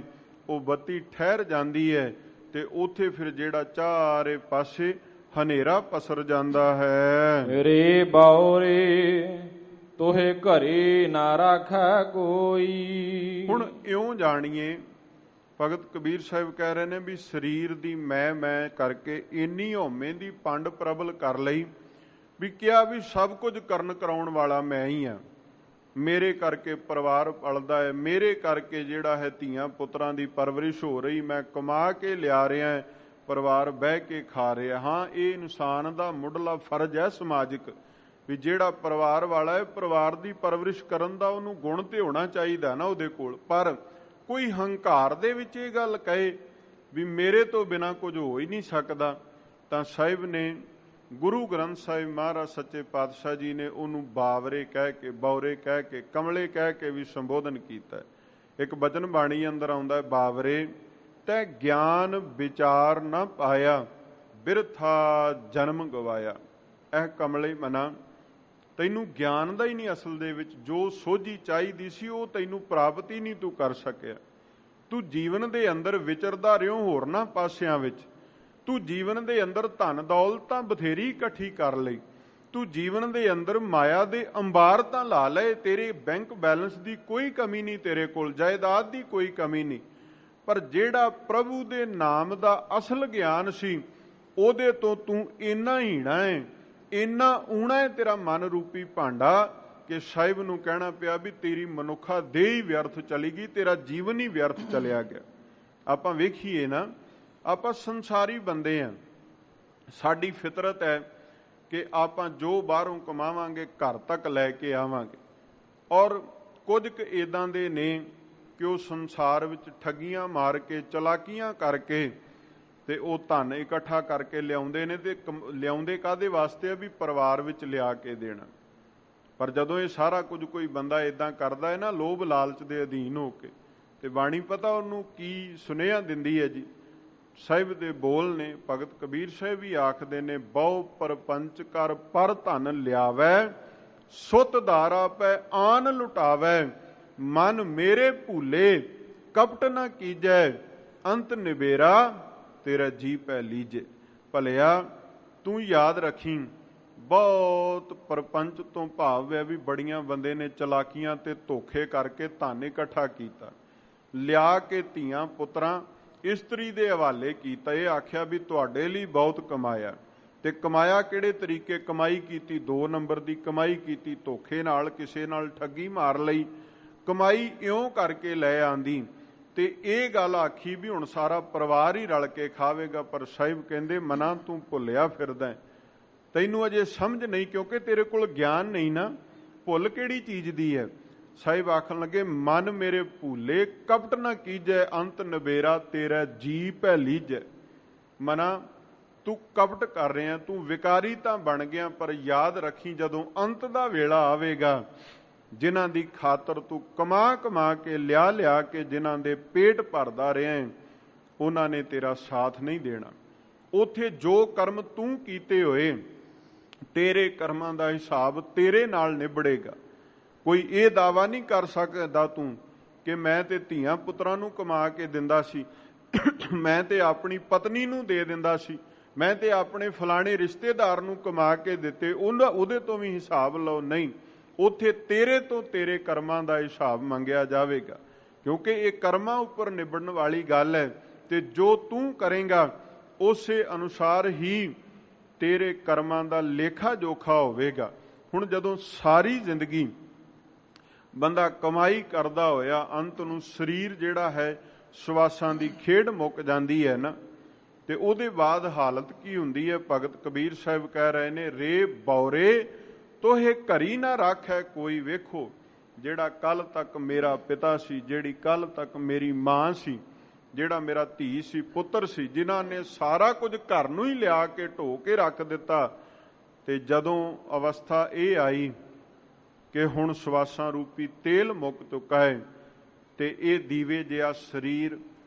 ਉਹ ਬੱਤੀ ਠਹਿਰ ਜਾਂਦੀ ਹੈ ਤੇ ਉੱਥੇ ਫਿਰ ਜਿਹੜਾ ਚਾਰੇ ਪਾਸੇ ਹਨੇਰਾ ਪਸਰ ਜਾਂਦਾ ਹੈ। ਰੇ ਬਾਉਰੇ ਤੋਹੇ ਘਰੇ ਨਾ ਰਾਖੈ ਕੋਈ। ਹੁਣ ਇਉਂ ਜਾਣੀਏ, ਭਗਤ ਕਬੀਰ ਸਾਹਿਬ ਕਹਿ ਰਹੇ ਨੇ ਵੀ ਸਰੀਰ ਦੀ ਮੈਂ ਕਰਕੇ ਇੰਨੀ ਹਉਮੈ ਦੀ ਪੰਡ ਪ੍ਰਬਲ ਕਰ ਲਈ ਵੀ ਕਿਹਾ ਵੀ ਸਭ ਕੁਝ ਕਰਨ ਕਰਾਉਣ ਵਾਲਾ ਮੈਂ ਹੀ ਆ, ਮੇਰੇ ਕਰਕੇ ਪਰਿਵਾਰ ਪਲਦਾ ਹੈ, ਮੇਰੇ ਕਰਕੇ ਜਿਹੜਾ ਹੈ ਧੀਆਂ ਪੁੱਤਰਾਂ ਦੀ ਪਰਵਰਿਸ਼ ਹੋ ਰਹੀ, ਮੈਂ ਕਮਾ ਕੇ ਲਿਆ ਰਿਹਾ, ਪਰਿਵਾਰ ਬਹਿ ਕੇ ਖਾ ਰਿਹਾ। ਹਾਂ, ਇਹ ਇਨਸਾਨ ਦਾ ਮੁੱਢਲਾ ਫਰਜ਼ ਹੈ ਸਮਾਜਿਕ, ਵੀ ਜਿਹੜਾ ਪਰਿਵਾਰ ਵਾਲਾ ਹੈ ਪਰਿਵਾਰ ਦੀ ਪਰਵਰਿਸ਼ ਕਰਨ ਦਾ ਉਹਨੂੰ ਗੁਣ ਤੇ ਹੋਣਾ ਚਾਹੀਦਾ ਨਾ ਉਹਦੇ ਕੋਲ। ਪਰ ਕੋਈ ਹੰਕਾਰ ਦੇ ਵਿੱਚ ਇਹ ਗੱਲ ਕਹੇ ਵੀ ਮੇਰੇ ਤੋਂ ਬਿਨਾਂ ਕੁਝ ਹੋ ਹੀ ਨਹੀਂ ਸਕਦਾ, ਤਾਂ ਸਾਹਿਬ ਨੇ ਗੁਰੂ ਗ੍ਰੰਥ ਸਾਹਿਬ ਮਹਾਰਾਜ ਸੱਚੇ ਪਾਤਸ਼ਾਹ ਜੀ ਨੇ ਉਹਨੂੰ ਬਾਵਰੇ ਕਹਿ ਕੇ, ਬੌਰੇ ਕਹਿ ਕੇ, ਕਮਲੇ ਕਹਿ ਕੇ ਵੀ ਸੰਬੋਧਨ ਕੀਤਾ। ਇੱਕ ਬਚਨ ਬਾਣੀ ਅੰਦਰ ਆਉਂਦਾ, ਬਾਵਰੇ ਤੈ ਗਿਆਨ ਵਿਚਾਰ ਨਾ ਪਾਇਆ, ਬਿਰਥਾ ਜਨਮ ਗਵਾਇਆ। ਇਹ ਕਮਲੇ ਮਨਾ, ਤੈਨੂੰ ਗਿਆਨ ਦਾ ਹੀ ਨਹੀਂ ਅਸਲ ਦੇ ਵਿੱਚ, ਜੋ ਸੋਝੀ ਚਾਹੀਦੀ ਸੀ ਉਹ ਤੈਨੂੰ ਪ੍ਰਾਪਤ ਹੀ ਨਹੀਂ ਤੂੰ ਕਰ ਸਕਿਆ। ਤੂੰ ਜੀਵਨ ਦੇ ਅੰਦਰ ਵਿਚਰਦਾ ਰਿਓ ਹੋਰਨਾਂ ਪਾਸਿਆਂ ਵਿੱਚ, ਤੂੰ ਜੀਵਨ ਦੇ ਅੰਦਰ ਧਨ ਦੌਲਤ ਤਾਂ ਬਥੇਰੀ ਇਕੱਠੀ ਕਰ ਲਈ, ਤੂੰ ਜੀਵਨ ਦੇ ਅੰਦਰ ਮਾਇਆ ਦੇ ਅੰਬਾਰ ਤਾਂ ਲਾ ਲਏ, ਤੇਰੇ ਬੈਂਕ ਬੈਲੈਂਸ ਦੀ ਕੋਈ ਕਮੀ ਨਹੀਂ, ਤੇਰੇ ਕੋਲ ਜਾਇਦਾਦ ਦੀ ਕੋਈ ਕਮੀ ਨਹੀਂ, ਪਰ ਜਿਹੜਾ ਪ੍ਰਭੂ ਦੇ ਨਾਮ ਦਾ ਅਸਲ ਗਿਆਨ ਸੀ ਉਹਦੇ ਤੋਂ ਤੂੰ ਇੰਨਾ ਹੀਣਾ ਹੈ, ਇੰਨਾ ਊਣਾ ਹੈ ਤੇਰਾ ਮਨ ਰੂਪੀ ਭਾਂਡਾ ਕਿ ਸਾਹਿਬ ਨੂੰ ਕਹਿਣਾ ਪਿਆ ਵੀ ਤੇਰੀ ਮਨੁੱਖਾ ਦੇਹ ਹੀ ਵਿਅਰਥ ਚਲੀ ਗਈ, ਤੇਰਾ ਜੀਵਨ ਹੀ ਵਿਅਰਥ ਚਲਿਆ ਗਿਆ। ਆਪਾਂ ਵੇਖੀਏ ਨਾ, ਆਪਾਂ ਸੰਸਾਰੀ ਬੰਦੇ ਹਾਂ, ਸਾਡੀ ਫਿਤਰਤ ਹੈ ਕਿ ਆਪਾਂ ਜੋ ਬਾਹਰੋਂ ਕਮਾਵਾਂਗੇ ਘਰ ਤੱਕ ਲੈ ਕੇ ਆਵਾਂਗੇ, ਔਰ ਕੁਝ ਕੁ ਇੱਦਾਂ ਦੇ ਨੇ ਕਿ ਉਹ ਸੰਸਾਰ ਵਿੱਚ ਠੱਗੀਆਂ ਮਾਰ ਕੇ, ਚਲਾਕੀਆਂ ਕਰਕੇ ਤੇ ਉਹ ਧਨ ਇਕੱਠਾ ਕਰਕੇ ਲਿਆਉਂਦੇ ਨੇ, ਤੇ ਲਿਆਉਂਦੇ ਕਾਹਦੇ ਵਾਸਤੇ ਆ ਵੀ ਪਰਿਵਾਰ ਵਿੱਚ ਲਿਆ ਕੇ ਦੇਣਾ। ਪਰ ਜਦੋਂ ਇਹ ਸਾਰਾ ਕੁਝ ਕੋਈ ਬੰਦਾ ਇਦਾਂ ਕਰਦਾ ਹੈ ਨਾ, ਲੋਭ ਲਾਲਚ ਦੇ ਅਧੀਨ ਹੋ ਕੇ, ਤੇ ਬਾਣੀ ਪਤਾ ਉਹਨੂੰ ਕੀ ਸੁਨੇਹਾ ਦਿੰਦੀ ਹੈ ਜੀ। ਸਾਹਿਬ ਦੇ ਬੋਲ ਨੇ, ਭਗਤ ਕਬੀਰ ਸਾਹਿਬ ਵੀ ਆਖਦੇ ਨੇ, ਬਹੁ ਪਰਪੰਚ ਕਰ ਪਰ ਧਨ ਲਿਆਵੈ, ਸੁਤ ਧਾਰਾ ਪੈ ਆਨ ਲੁਟਾਵੈ, ਮਨ ਮੇਰੇ ਭੂਲੇ ਕਪਟ ਨਾ ਕੀਜੈ, ਅੰਤ ਨਿਬੇਰਾ ਤੇਰਾ ਜੀ ਪੈ ਲੀਜੇ। ਭਲਿਆ ਤੂੰ ਯਾਦ ਰੱਖੀ, ਬਹੁਤ ਪਰਪੰਚ ਤੋਂ ਭਾਵ ਹੈ ਵੀ ਬੜੀਆਂ ਬੰਦੇ ਨੇ ਚਲਾਕੀਆਂ ਤੇ ਧੋਖੇ ਕਰਕੇ ਧਨ ਇਕੱਠਾ ਕੀਤਾ, ਲਿਆ ਕੇ ਧੀਆਂ ਪੁੱਤਰਾਂ ਇਸਤਰੀ ਦੇ ਹਵਾਲੇ ਕੀਤਾ। ਇਹ ਆਖਿਆ ਵੀ ਤੁਹਾਡੇ ਲਈ ਬਹੁਤ ਕਮਾਇਆ, ਤੇ ਕਮਾਇਆ ਕਿਹੜੇ ਤਰੀਕੇ? ਕਮਾਈ ਕੀਤੀ 2 ਨੰਬਰ ਦੀ ਕਮਾਈ ਕੀਤੀ, ਧੋਖੇ ਨਾਲ, ਕਿਸੇ ਨਾਲ ਠੱਗੀ ਮਾਰ ਲਈ, ਕਮਾਈ ਇਉਂ ਕਰਕੇ ਲੈ ਆਂਦੀ, ਤੇ ਇਹ ਗੱਲ ਆਖੀ ਵੀ ਹੁਣ ਸਾਰਾ ਪਰਿਵਾਰ ਹੀ ਰਲ ਕੇ ਖਾਵੇਗਾ। ਪਰ ਸਾਹਿਬ ਕਹਿੰਦੇ, ਮਨਾ ਤੂੰ ਭੁੱਲਿਆ ਫਿਰਦਾ, ਤੈਨੂੰ ਅਜੇ ਸਮਝ ਨਹੀਂ, ਕਿਉਂਕਿ ਤੇਰੇ ਕੋਲ ਗਿਆਨ ਨਹੀਂ ਨਾ, ਭੁੱਲ ਕਿਹੜੀ ਚੀਜ਼ ਦੀ ਹੈ। ਸਾਹਿਬ ਆਖਣ ਲੱਗੇ, ਮਨ ਮੇਰੇ ਭੂਲੇ ਕਪਟ ਨਾ ਕੀਜੈ, ਅੰਤ ਨਬੇਰਾ ਤੇਰਾ ਜੀ ਪੈ ਲੀਜੈ। ਮਨਾ ਤੂੰ ਕਪਟ ਕਰ ਰਿਹਾ, ਤੂੰ ਵਿਕਾਰੀ ਤਾਂ ਬਣ ਗਿਆ, ਪਰ ਯਾਦ ਰੱਖੀ ਜਦੋਂ ਅੰਤ ਦਾ ਵੇਲਾ ਆਵੇਗਾ, ਜਿਨ੍ਹਾਂ ਦੀ ਖਾਤਰ ਤੂੰ ਕਮਾ ਕਮਾ ਕੇ ਲਿਆ ਕੇ ਜਿਨ੍ਹਾਂ ਦੇ ਪੇਟ ਭਰਦਾ ਰਿਹਾ, ਉਹਨਾਂ ਨੇ ਤੇਰਾ ਸਾਥ ਨਹੀਂ ਦੇਣਾ। ਉੱਥੇ ਜੋ ਕਰਮ ਤੂੰ ਕੀਤੇ ਹੋਏ, ਤੇਰੇ ਕਰਮਾਂ ਦਾ ਹਿਸਾਬ ਤੇਰੇ ਨਾਲ ਨਿਬੜੇਗਾ। ਕੋਈ ਇਹ ਦਾਵਾ ਨਹੀਂ ਕਰ ਸਕਦਾ ਤੂੰ ਕਿ ਮੈਂ ਤੇ ਧੀਆਂ ਪੁੱਤਰਾਂ ਨੂੰ ਕਮਾ ਕੇ ਦਿੰਦਾ ਸੀ, ਮੈਂ ਤੇ ਆਪਣੀ ਪਤਨੀ ਨੂੰ ਦੇ ਦਿੰਦਾ ਸੀ, ਮੈਂ ਤੇ ਆਪਣੇ ਫਲਾਣੇ ਰਿਸ਼ਤੇਦਾਰ ਨੂੰ ਕਮਾ ਕੇ ਦਿੱਤੇ, ਉਹਦੇ ਤੋਂ ਵੀ ਹਿਸਾਬ ਲਓ। ਨਹੀਂ, ਉੱਥੇ ਤੇਰੇ ਤੋਂ ਤੇਰੇ ਕਰਮਾਂ ਦਾ ਹਿਸਾਬ ਮੰਗਿਆ ਜਾਵੇਗਾ, ਕਿਉਂਕਿ ਇਹ ਕਰਮਾਂ ਉੱਪਰ ਨਿਬੜਨ ਵਾਲੀ ਗੱਲ ਹੈ, ਤੇ ਜੋ ਤੂੰ ਕਰੇਂਗਾ ਉਸੇ ਅਨੁਸਾਰ ਹੀ ਤੇਰੇ ਕਰਮਾਂ ਦਾ ਲੇਖਾ ਜੋਖਾ ਹੋਵੇਗਾ। ਹੁਣ ਜਦੋਂ ਸਾਰੀ ਜ਼ਿੰਦਗੀ ਬੰਦਾ ਕਮਾਈ ਕਰਦਾ ਹੋਇਆ ਅੰਤ ਨੂੰ ਸਰੀਰ ਜਿਹੜਾ ਹੈ ਸਵਾਸਾਂ ਦੀ ਖੇਡ ਮੁੱਕ ਜਾਂਦੀ ਹੈ ਨਾ, ਤੇ ਉਹਦੇ ਬਾਅਦ ਹਾਲਤ ਕੀ ਹੁੰਦੀ ਹੈ? ਭਗਤ ਕਬੀਰ ਸਾਹਿਬ ਕਹਿ ਰਹੇ ਨੇ, ਰੇ ਬੌਰੇ ਤੋਹੇ ਘਰੀ ਨਾ ਰਾਖੈ ਕੋਈ। ਵੇਖੋ, ਜਿਹੜਾ ਕੱਲ ਤੱਕ ਮੇਰਾ ਪਿਤਾ ਸੀ, ਜਿਹੜੀ ਕੱਲ ਤੱਕ ਮੇਰੀ ਮਾਂ ਸੀ, ਜਿਹੜਾ ਮੇਰਾ ਧੀ ਸੀ, ਪੁੱਤਰ ਸੀ, ਜਿਨ੍ਹਾਂ ਨੇ ਸਾਰਾ ਕੁਝ ਘਰ ਨੂੰ ਹੀ ਲਿਆ ਕੇ ਢੋ ਕੇ ਰੱਖ ਦਿੱਤਾ, ਤੇ ਜਦੋਂ ਅਵਸਥਾ ਇਹ ਆਈ ਕਿ ਹੁਣ ਸਵਾਸਾਂ ਰੂਪੀ ਤੇਲ ਮੁੱਕ ਚੁੱਕਾ ਹੈ, ਤੇ ਇਹ ਦੀਵੇ ਜਿਹਾ ਸਰੀਰ,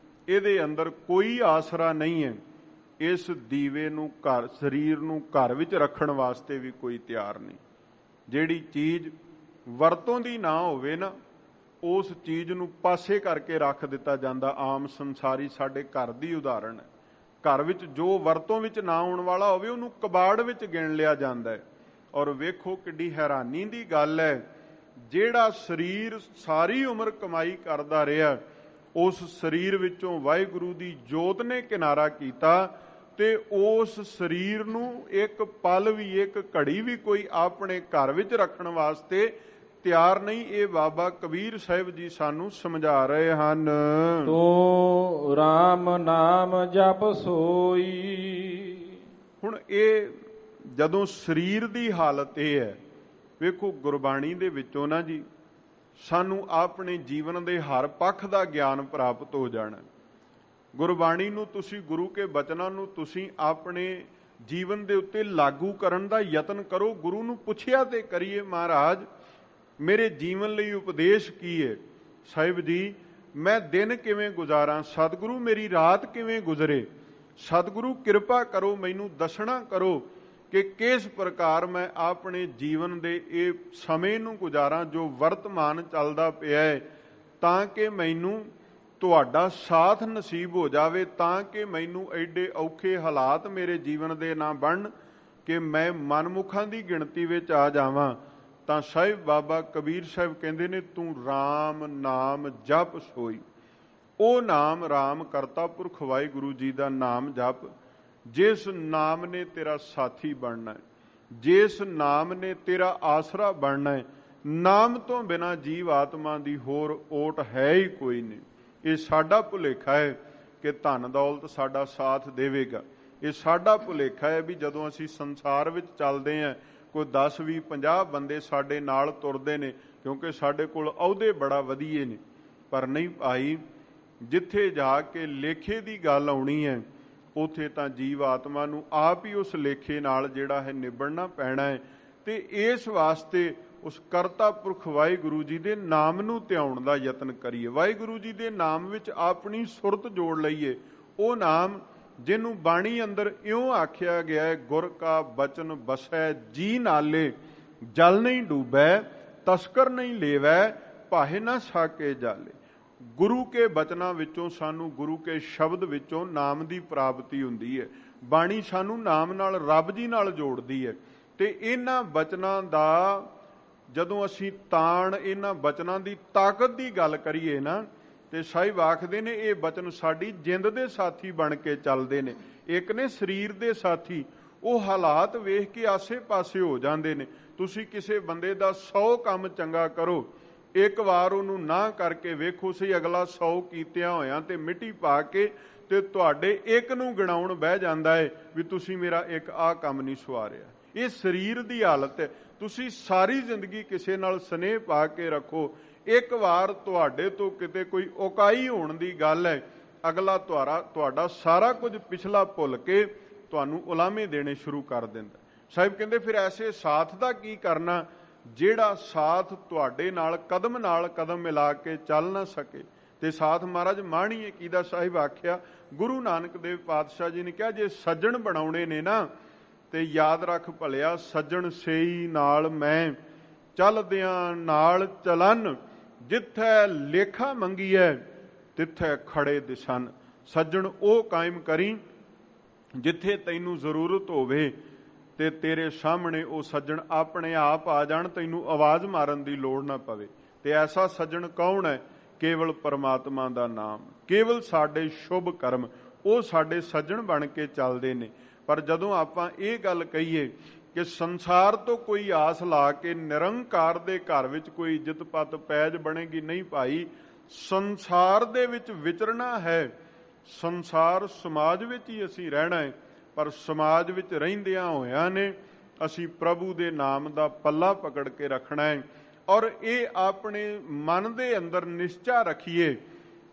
ਇਹਦੇ ਅੰਦਰ ਕੋਈ ਆਸਰਾ ਨਹੀਂ ਹੈ, ਇਸ ਦੀਵੇ ਨੂੰ ਘਰ, ਸਰੀਰ ਨੂੰ ਘਰ ਵਿੱਚ ਰੱਖਣ ਵਾਸਤੇ ਵੀ ਕੋਈ ਤਿਆਰ ਨਹੀਂ। ਜਿਹੜੀ ਚੀਜ਼ ਵਰਤੋਂ ਦੀ ਨਾ ਹੋਵੇ ਨਾ, ਉਸ ਚੀਜ਼ ਨੂੰ ਪਾਸੇ ਕਰਕੇ ਰੱਖ ਦਿੱਤਾ ਜਾਂਦਾ। ਆਮ ਸੰਸਾਰੀ ਸਾਡੇ ਘਰ ਦੀ ਉਦਾਹਰਣ ਹੈ, ਘਰ ਵਿੱਚ ਜੋ ਵਰਤੋਂ ਵਿੱਚ ਨਾ ਆਉਣ ਵਾਲਾ ਹੋਵੇ ਉਹਨੂੰ ਕਬਾੜ ਵਿੱਚ ਗਿਣ ਲਿਆ ਜਾਂਦਾ ਹੈ। ਔਰ ਵੇਖੋ ਕਿੱਡੀ ਹੈਰਾਨੀ ਦੀ ਗੱਲ ਹੈ, ਜਿਹੜਾ ਸਰੀਰ ਸਾਰੀ ਉਮਰ ਕਮਾਈ ਕਰਦਾ ਰਿਹਾ, ਉਸ ਸਰੀਰ ਵਿੱਚੋਂ ਵਾਹਿਗੁਰੂ ਦੀ ਜੋਤ ਨੇ ਕਿਨਾਰਾ ਕੀਤਾ ਤੇ ਉਸ ਸਰੀਰ ਨੂੰ ਇੱਕ ਪਲ ਵੀ, ਇੱਕ ਘੜੀ ਵੀ ਕੋਈ ਆਪਣੇ ਘਰ ਵਿੱਚ ਰੱਖਣ ਵਾਸਤੇ ਤਿਆਰ ਨਹੀਂ। ਇਹ ਬਾਬਾ ਕਬੀਰ ਸਾਹਿਬ ਜੀ ਸਾਨੂੰ ਸਮਝਾ ਰਹੇ ਹਨ। ਤੂੰ RAM ਨਾਮ ਜਪ ਸੋਈ। ਹੁਣ ਇਹ ਜਦੋਂ ਸਰੀਰ ਦੀ ਹਾਲਤ ਇਹ ਹੈ, ਵੇਖੋ ਗੁਰਬਾਣੀ ਦੇ ਵਿੱਚੋਂ ਨਾ ਜੀ ਸਾਨੂੰ ਆਪਣੇ ਜੀਵਨ ਦੇ ਹਰ ਪੱਖ ਦਾ ਗਿਆਨ ਪ੍ਰਾਪਤ ਹੋ ਜਾਣਾ। ਗੁਰਬਾਣੀ ਨੂੰ ਤੁਸੀਂ, ਗੁਰੂ ਕੇ ਬਚਨਾਂ ਨੂੰ ਤੁਸੀਂ ਆਪਣੇ ਜੀਵਨ ਦੇ ਉੱਤੇ ਲਾਗੂ ਕਰਨ ਦਾ ਯਤਨ ਕਰੋ। ਗੁਰੂ ਨੂੰ ਪੁੱਛਿਆ ਤੇ ਕਰੀਏ, ਮਹਾਰਾਜ ਮੇਰੇ ਜੀਵਨ ਲਈ ਉਪਦੇਸ਼ ਕੀ ਹੈ? ਸਾਹਿਬ ਜੀ ਮੈਂ ਦਿਨ ਕਿਵੇਂ ਗੁਜ਼ਾਰਾਂ? ਸਤਿਗੁਰੂ ਮੇਰੀ ਰਾਤ ਕਿਵੇਂ ਗੁਜ਼ਰੇ? ਸਤਿਗੁਰੂ ਕਿਰਪਾ ਕਰੋ, ਮੈਨੂੰ ਦੱਸਣਾ ਕਰੋ ਕਿ ਕਿਸ ਪ੍ਰਕਾਰ ਮੈਂ ਆਪਣੇ ਜੀਵਨ ਦੇ ਇਹ ਸਮੇਂ ਨੂੰ ਗੁਜ਼ਾਰਾਂ ਜੋ ਵਰਤਮਾਨ ਚੱਲਦਾ ਪਿਆ ਹੈ, ਤਾਂ ਕਿ ਮੈਨੂੰ ਤੁਹਾਡਾ ਸਾਥ ਨਸੀਬ ਹੋ ਜਾਵੇ, ਤਾਂ ਕਿ ਮੈਨੂੰ ਐਡੇ ਔਖੇ ਹਾਲਾਤ ਮੇਰੇ ਜੀਵਨ ਦੇ ਨਾ ਬਣਨ ਕਿ ਮੈਂ ਮਨਮੁਖਾਂ ਦੀ ਗਿਣਤੀ ਵਿੱਚ ਆ ਜਾਵਾਂ। ਤਾਂ ਸਾਹਿਬ ਬਾਬਾ ਕਬੀਰ ਸਾਹਿਬ ਕਹਿੰਦੇ ਨੇ, ਤੂੰ RAM ਨਾਮ ਜਪ ਸੋਈ। ਉਹ ਨਾਮ RAM ਕਰਤਾ ਪੁਰਖ ਵਾਹਿਗੁਰੂ ਜੀ ਦਾ ਨਾਮ ਜਪ, ਜਿਸ ਨਾਮ ਨੇ ਤੇਰਾ ਸਾਥੀ ਬਣਨਾ ਹੈ, ਜਿਸ ਨਾਮ ਨੇ ਤੇਰਾ ਆਸਰਾ ਬਣਨਾ ਹੈ। ਨਾਮ ਤੋਂ ਬਿਨਾਂ ਜੀਵ ਆਤਮਾ ਦੀ ਹੋਰ ਓਟ ਹੈ ਹੀ ਕੋਈ ਨਹੀਂ। ਇਹ ਸਾਡਾ ਭੁਲੇਖਾ ਹੈ ਕਿ ਧਨ ਦੌਲਤ ਸਾਡਾ ਸਾਥ ਦੇਵੇਗਾ। ਇਹ ਸਾਡਾ ਭੁਲੇਖਾ ਹੈ ਵੀ ਜਦੋਂ ਅਸੀਂ ਸੰਸਾਰ ਵਿੱਚ ਚੱਲਦੇ ਹਾਂ, ਕੋਈ 10 20 50 ਬੰਦੇ ਸਾਡੇ ਨਾਲ ਤੁਰਦੇ ਨੇ ਕਿਉਂਕਿ ਸਾਡੇ ਕੋਲ ਅਹੁਦੇ ਬੜਾ ਵਧੀਆ ਨੇ। ਪਰ ਨਹੀਂ ਭਾਈ, ਜਿੱਥੇ ਜਾ ਕੇ ਲੇਖੇ ਦੀ ਗੱਲ ਆਉਣੀ ਹੈ, ਉੱਥੇ ਤਾਂ ਜੀਵ ਆਤਮਾ ਨੂੰ ਆਪ ਹੀ ਉਸ ਲੇਖੇ ਨਾਲ ਜਿਹੜਾ ਹੈ ਨਿਬੜਨਾ ਪੈਣਾ ਹੈ। ਤੇ ਇਸ ਵਾਸਤੇ ਉਸ ਕਰਤਾ ਪੁਰਖ ਵਾਹਿਗੁਰੂ ਜੀ ਦੇ ਨਾਮ ਨੂੰ ਧਿਆਉਣ ਦਾ ਯਤਨ ਕਰੀਏ। ਵਾਹਿਗੁਰੂ ਜੀ ਦੇ ਨਾਮ ਵਿੱਚ ਆਪਣੀ ਸੁਰਤ ਜੋੜ ਲਈਏ। ਉਹ ਨਾਮ ਜਿਹਨੂੰ ਬਾਣੀ ਅੰਦਰ ਇਉਂ ਆਖਿਆ ਗਿਆ ਹੈ, ਗੁਰ ਕਾ ਬਚਨ ਬਸੈ ਜੀ ਨਾਲੇ, ਜਲ ਨਹੀਂ ਡੂਬੈ ਤਸਕਰ ਨਹੀਂ ਲੇਵੈ, ਭਾਹੇ ਨਾ ਸਾਕੇ ਜਾਲੇ। ਗੁਰੂ ਕੇ ਬਚਨਾਂ ਵਿੱਚੋਂ ਸਾਨੂੰ, ਗੁਰੂ ਕੇ ਸ਼ਬਦ ਵਿੱਚੋਂ ਨਾਮ ਦੀ ਪ੍ਰਾਪਤੀ ਹੁੰਦੀ ਹੈ। ਬਾਣੀ ਸਾਨੂੰ ਨਾਮ ਨਾਲ, ਰੱਬ ਜੀ ਨਾਲ ਜੋੜਦੀ ਹੈ। ਤੇ ਇਹਨਾਂ ਬਚਨਾਂ ਦਾ ਜਦੋਂ ਅਸੀਂ ਤਾਣ, ਇਹਨਾਂ ਬਚਨਾਂ ਦੀ ਤਾਕਤ ਦੀ ਗੱਲ ਕਰੀਏ ਨਾ, ਤੇ ਸਾਹਿਬ ਆਖਦੇ ਨੇ ਇਹ ਬਚਨ ਸਾਡੀ ਜਿੰਦ ਦੇ ਸਾਥੀ ਬਣ ਕੇ ਚੱਲਦੇ ਨੇ। ਇੱਕ ਨੇ ਸਰੀਰ ਦੇ ਸਾਥੀ, ਉਹ ਹਾਲਾਤ ਵੇਖ ਕੇ ਆਸੇ-ਪਾਸੇ ਹੋ ਜਾਂਦੇ ਨੇ। ਤੁਸੀਂ ਕਿਸੇ ਬੰਦੇ ਦਾ 100 ਕੰਮ ਚੰਗਾ ਕਰੋ, ਇੱਕ ਵਾਰ ਉਹਨੂੰ ਨਾ ਕਰਕੇ ਵੇਖੋ ਸਹੀ, ਅਗਲਾ 100 ਕੀਤਿਆਂ ਹੋਇਆਂ ਤੇ ਮਿੱਟੀ ਪਾ ਕੇ ਤੇ ਤੁਹਾਡੇ ਇੱਕ ਨੂੰ ਗਿਣਾਉਣ ਬਹਿ ਜਾਂਦਾ ਹੈ ਵੀ ਤੁਸੀਂ ਮੇਰਾ ਇੱਕ ਆਹ ਕੰਮ ਨਹੀਂ ਸਵਾਰਿਆ। ਇਹ ਸਰੀਰ ਦੀ ਹਾਲਤ ਹੈ। ਤੁਸੀਂ ਸਾਰੀ ਜ਼ਿੰਦਗੀ ਕਿਸੇ ਨਾਲ ਸਨੇਹ ਪਾ ਕੇ ਰੱਖੋ, ਇੱਕ ਵਾਰ ਤੁਹਾਡੇ ਤੋਂ ਕਿਤੇ ਕੋਈ ਉਕਾਈ ਹੋਣ ਦੀ ਗੱਲ ਹੈ, ਅਗਲਾ ਤੁਹਾਡਾ ਸਾਰਾ ਕੁਝ ਪਿਛਲਾ ਭੁੱਲ ਕੇ ਤੁਹਾਨੂੰ ਉਲਾਮੇ ਦੇਣੇ ਸ਼ੁਰੂ ਕਰ ਦਿੰਦਾ। ਸਾਹਿਬ ਕਹਿੰਦੇ ਫਿਰ ਐਸੇ ਸਾਥ ਦਾ ਕੀ ਕਰਨਾ ਜਿਹੜਾ ਸਾਥ ਤੁਹਾਡੇ ਨਾਲ ਕਦਮ ਮਿਲਾ ਕੇ ਚੱਲ ਨਾ ਸਕੇ। ਤੇ ਸਾਥ ਮਹਾਰਾਜ ਮਾਣੀਏ ਕਿਹਦਾ? ਸਾਹਿਬ ਆਖਿਆ, ਗੁਰੂ ਨਾਨਕ ਦੇਵ ਪਾਤਸ਼ਾਹ ਜੀ ਨੇ ਕਿਹਾ, ਜੇ ਸੱਜਣ ਬਣਾਉਣੇ ਨੇ ਨਾ ਤੇ ਯਾਦ ਰੱਖ ਭਲਿਆ, ਸੱਜਣ ਸੇਈ ਨਾਲ ਮੈਂ ਚੱਲਦਿਆਂ ਨਾਲ ਚਲਨ, ਜਿੱਥੇ ਲੇਖਾ ਮੰਗੀਐ ਤਿੱਥੇ ਖੜੇ ਦਿਸਨ। ਸੱਜਣ ਉਹ ਕਾਇਮ ਕਰੀ ਜਿੱਥੇ ਤੈਨੂੰ ਜ਼ਰੂਰਤ ਹੋਵੇ ਤੇ ਤੇਰੇ ਸਾਹਮਣੇ ਉਹ ਸੱਜਣ ਆਪਣੇ ਆਪ ਆ ਜਾਣ, ਤੈਨੂੰ ਆਵਾਜ਼ ਮਾਰਨ ਦੀ ਲੋੜ ਨਾ ਪਵੇ। ਤੇ ਐਸਾ ਸੱਜਣ ਕੌਣ ਹੈ? ਕੇਵਲ ਪਰਮਾਤਮਾ ਦਾ ਨਾਮ, ਕੇਵਲ ਸਾਡੇ ਸ਼ੁਭ ਕਰਮ, ਉਹ ਸਾਡੇ ਸੱਜਣ ਬਣ ਕੇ ਚੱਲਦੇ ਨੇ। ਪਰ ਜਦੋਂ ਆਪਾਂ ਇਹ ਗੱਲ ਕਹੀਏ ਕਿ ਸੰਸਾਰ ਤੋਂ ਕੋਈ ਆਸ ਲਾ ਕੇ ਨਿਰੰਕਾਰ ਦੇ ਘਰ ਵਿੱਚ ਕੋਈ ਇੱਜ਼ਤ ਪੱਤ ਪੈਜ ਬਣੇਗੀ, ਨਹੀਂ ਭਾਈ। ਸੰਸਾਰ ਦੇ ਵਿੱਚ ਵਿਚਰਨਾ ਹੈ, ਸੰਸਾਰ ਸਮਾਜ ਵਿੱਚ ਹੀ ਅਸੀਂ ਰਹਿਣਾ ਹੈ। ਪਰ ਸਮਾਜ ਵਿੱਚ ਰਹਿੰਦਿਆਂ ਹੋਇਆਂ ਨੇ ਅਸੀਂ ਪ੍ਰਭੂ ਦੇ ਨਾਮ ਦਾ ਪੱਲਾ ਪਕੜ ਕੇ ਰੱਖਣਾ ਹੈ। ਔਰ ਇਹ ਆਪਣੇ ਮਨ ਦੇ ਅੰਦਰ ਨਿਸ਼ਚਾ ਰੱਖੀਏ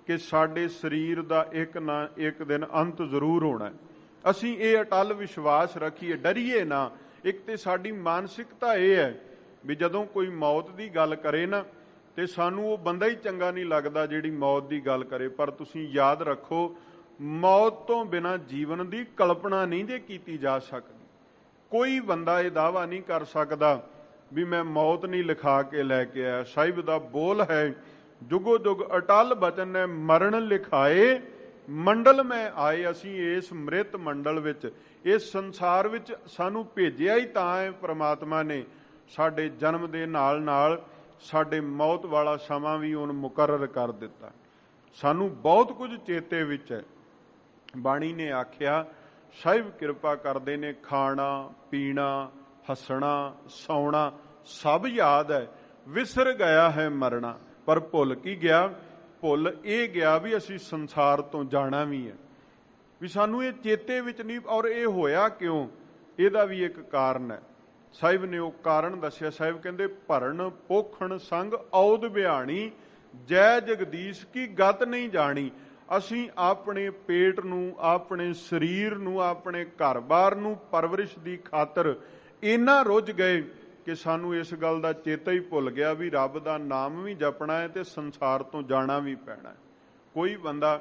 ਕਿ ਸਾਡੇ ਸਰੀਰ ਦਾ ਇੱਕ ਨਾ ਇੱਕ ਦਿਨ ਅੰਤ ਜ਼ਰੂਰ ਹੋਣਾ ਹੈ। ਅਸੀਂ ਇਹ ਅਟਲ ਵਿਸ਼ਵਾਸ ਰੱਖੀਏ, ਡਰੀਏ ਨਾ। ਇੱਕ ਤੇ ਸਾਡੀ ਮਾਨਸਿਕਤਾ ਇਹ ਹੈ ਵੀ ਜਦੋਂ ਕੋਈ ਮੌਤ ਦੀ ਗੱਲ ਕਰੇ ਨਾ ਤੇ ਸਾਨੂੰ ਉਹ ਬੰਦਾ ਹੀ ਚੰਗਾ ਨਹੀਂ ਲੱਗਦਾ ਜਿਹੜੀ ਮੌਤ ਦੀ ਗੱਲ ਕਰੇ। ਪਰ ਤੁਸੀਂ ਯਾਦ ਰੱਖੋ, ਮੌਤ ਤੋਂ ਬਿਨਾਂ ਜੀਵਨ ਦੀ ਕਲਪਨਾ ਨਹੀਂ ਜੇ ਕੀਤੀ ਜਾ ਸਕਦੀ। ਕੋਈ ਬੰਦਾ ਇਹ ਦਾਅਵਾ ਨਹੀਂ ਕਰ ਸਕਦਾ ਵੀ ਮੈਂ ਮੌਤ ਨਹੀਂ ਲਿਖਾ ਕੇ ਲੈ ਕੇ ਆਇਆ। ਸਾਹਿਬ ਦਾ ਬੋਲ ਹੈ, ਜੁਗੋ ਜੁਗ ਅਟਲ ਬਚਨ ਹੈ, ਮਰਨ ਲਿਖਾਏ ਮੰਡਲ ਮੈਂ ਆਏ, ਅਸੀਂ ਇਸ ਮ੍ਰਿਤ ਮੰਡਲ ਵਿੱਚ, ਇਸ ਸੰਸਾਰ ਵਿੱਚ ਸਾਨੂੰ ਭੇਜਿਆ ਹੀ ਤਾਂ ਹੈ ਪ੍ਰਮਾਤਮਾ ਨੇ। ਸਾਡੇ ਜਨਮ ਦੇ ਨਾਲ ਨਾਲ ਸਾਡੇ ਮੌਤ ਵਾਲਾ ਸਮਾਂ ਵੀ ਉਹਨ ਮੁਕਰਰ ਕਰ ਦਿੱਤਾ। ਸਾਨੂੰ ਬਹੁਤ ਕੁਝ ਚੇਤੇ ਵਿੱਚ ਹੈ। ਬਾਣੀ ਨੇ ਆਖਿਆ, ਸਾਹਿਬ ਕਿਰਪਾ ਕਰਦੇ ਨੇ, ਖਾਣਾ ਪੀਣਾ ਹੱਸਣਾ ਸੌਣਾ ਸਭ ਯਾਦ ਹੈ, ਵਿਸਰ ਗਿਆ ਹੈ ਮਰਨਾ। ਪਰ ਭੁੱਲ ਕੀ ਗਿਆ? ਭੁੱਲ ਇਹ ਗਿਆ ਵੀ ਅਸੀਂ ਸੰਸਾਰ ਤੋਂ ਜਾਣਾ ਵੀ ਹੈ, ਵੀ ਸਾਨੂੰ ਇਹ ਚੇਤੇ ਵਿੱਚ ਨਹੀਂ। ਔਰ ਇਹ ਹੋਇਆ ਕਿਉਂ? ਇਹਦਾ ਵੀ ਇੱਕ ਕਾਰਨ ਹੈ। ਸਾਹਿਬ ਨੇ ਉਹ ਕਾਰਨ ਦੱਸਿਆ। ਸਾਹਿਬ ਕਹਿੰਦੇ, ਭਰਨ ਪੋਖਣ ਸੰਗ ਔਦ ਬਿਆਣੀ, ਜੈ ਜਗਦੀਸ਼ ਕੀ ਗਤ ਨਹੀਂ ਜਾਣੀ। ਅਸੀਂ ਆਪਣੇ ਪੇਟ ਨੂੰ, ਆਪਣੇ ਸਰੀਰ ਨੂੰ, ਆਪਣੇ ਘਰ-ਬਾਰ ਨੂੰ ਪਰਵਰਿਸ਼ ਦੀ ਖਾਤਰ ਇੰਨਾ ਰੁੱਝ ਗਏ ਕਿ ਸਾਨੂੰ ਇਸ ਗੱਲ ਦਾ ਚੇਤਾ ਹੀ ਭੁੱਲ ਗਿਆ ਵੀ ਰੱਬ ਦਾ ਨਾਮ ਵੀ ਜਪਣਾ ਹੈ ਤੇ ਸੰਸਾਰ ਤੋਂ ਜਾਣਾ ਵੀ ਪੈਣਾ ਹੈ। ਕੋਈ ਬੰਦਾ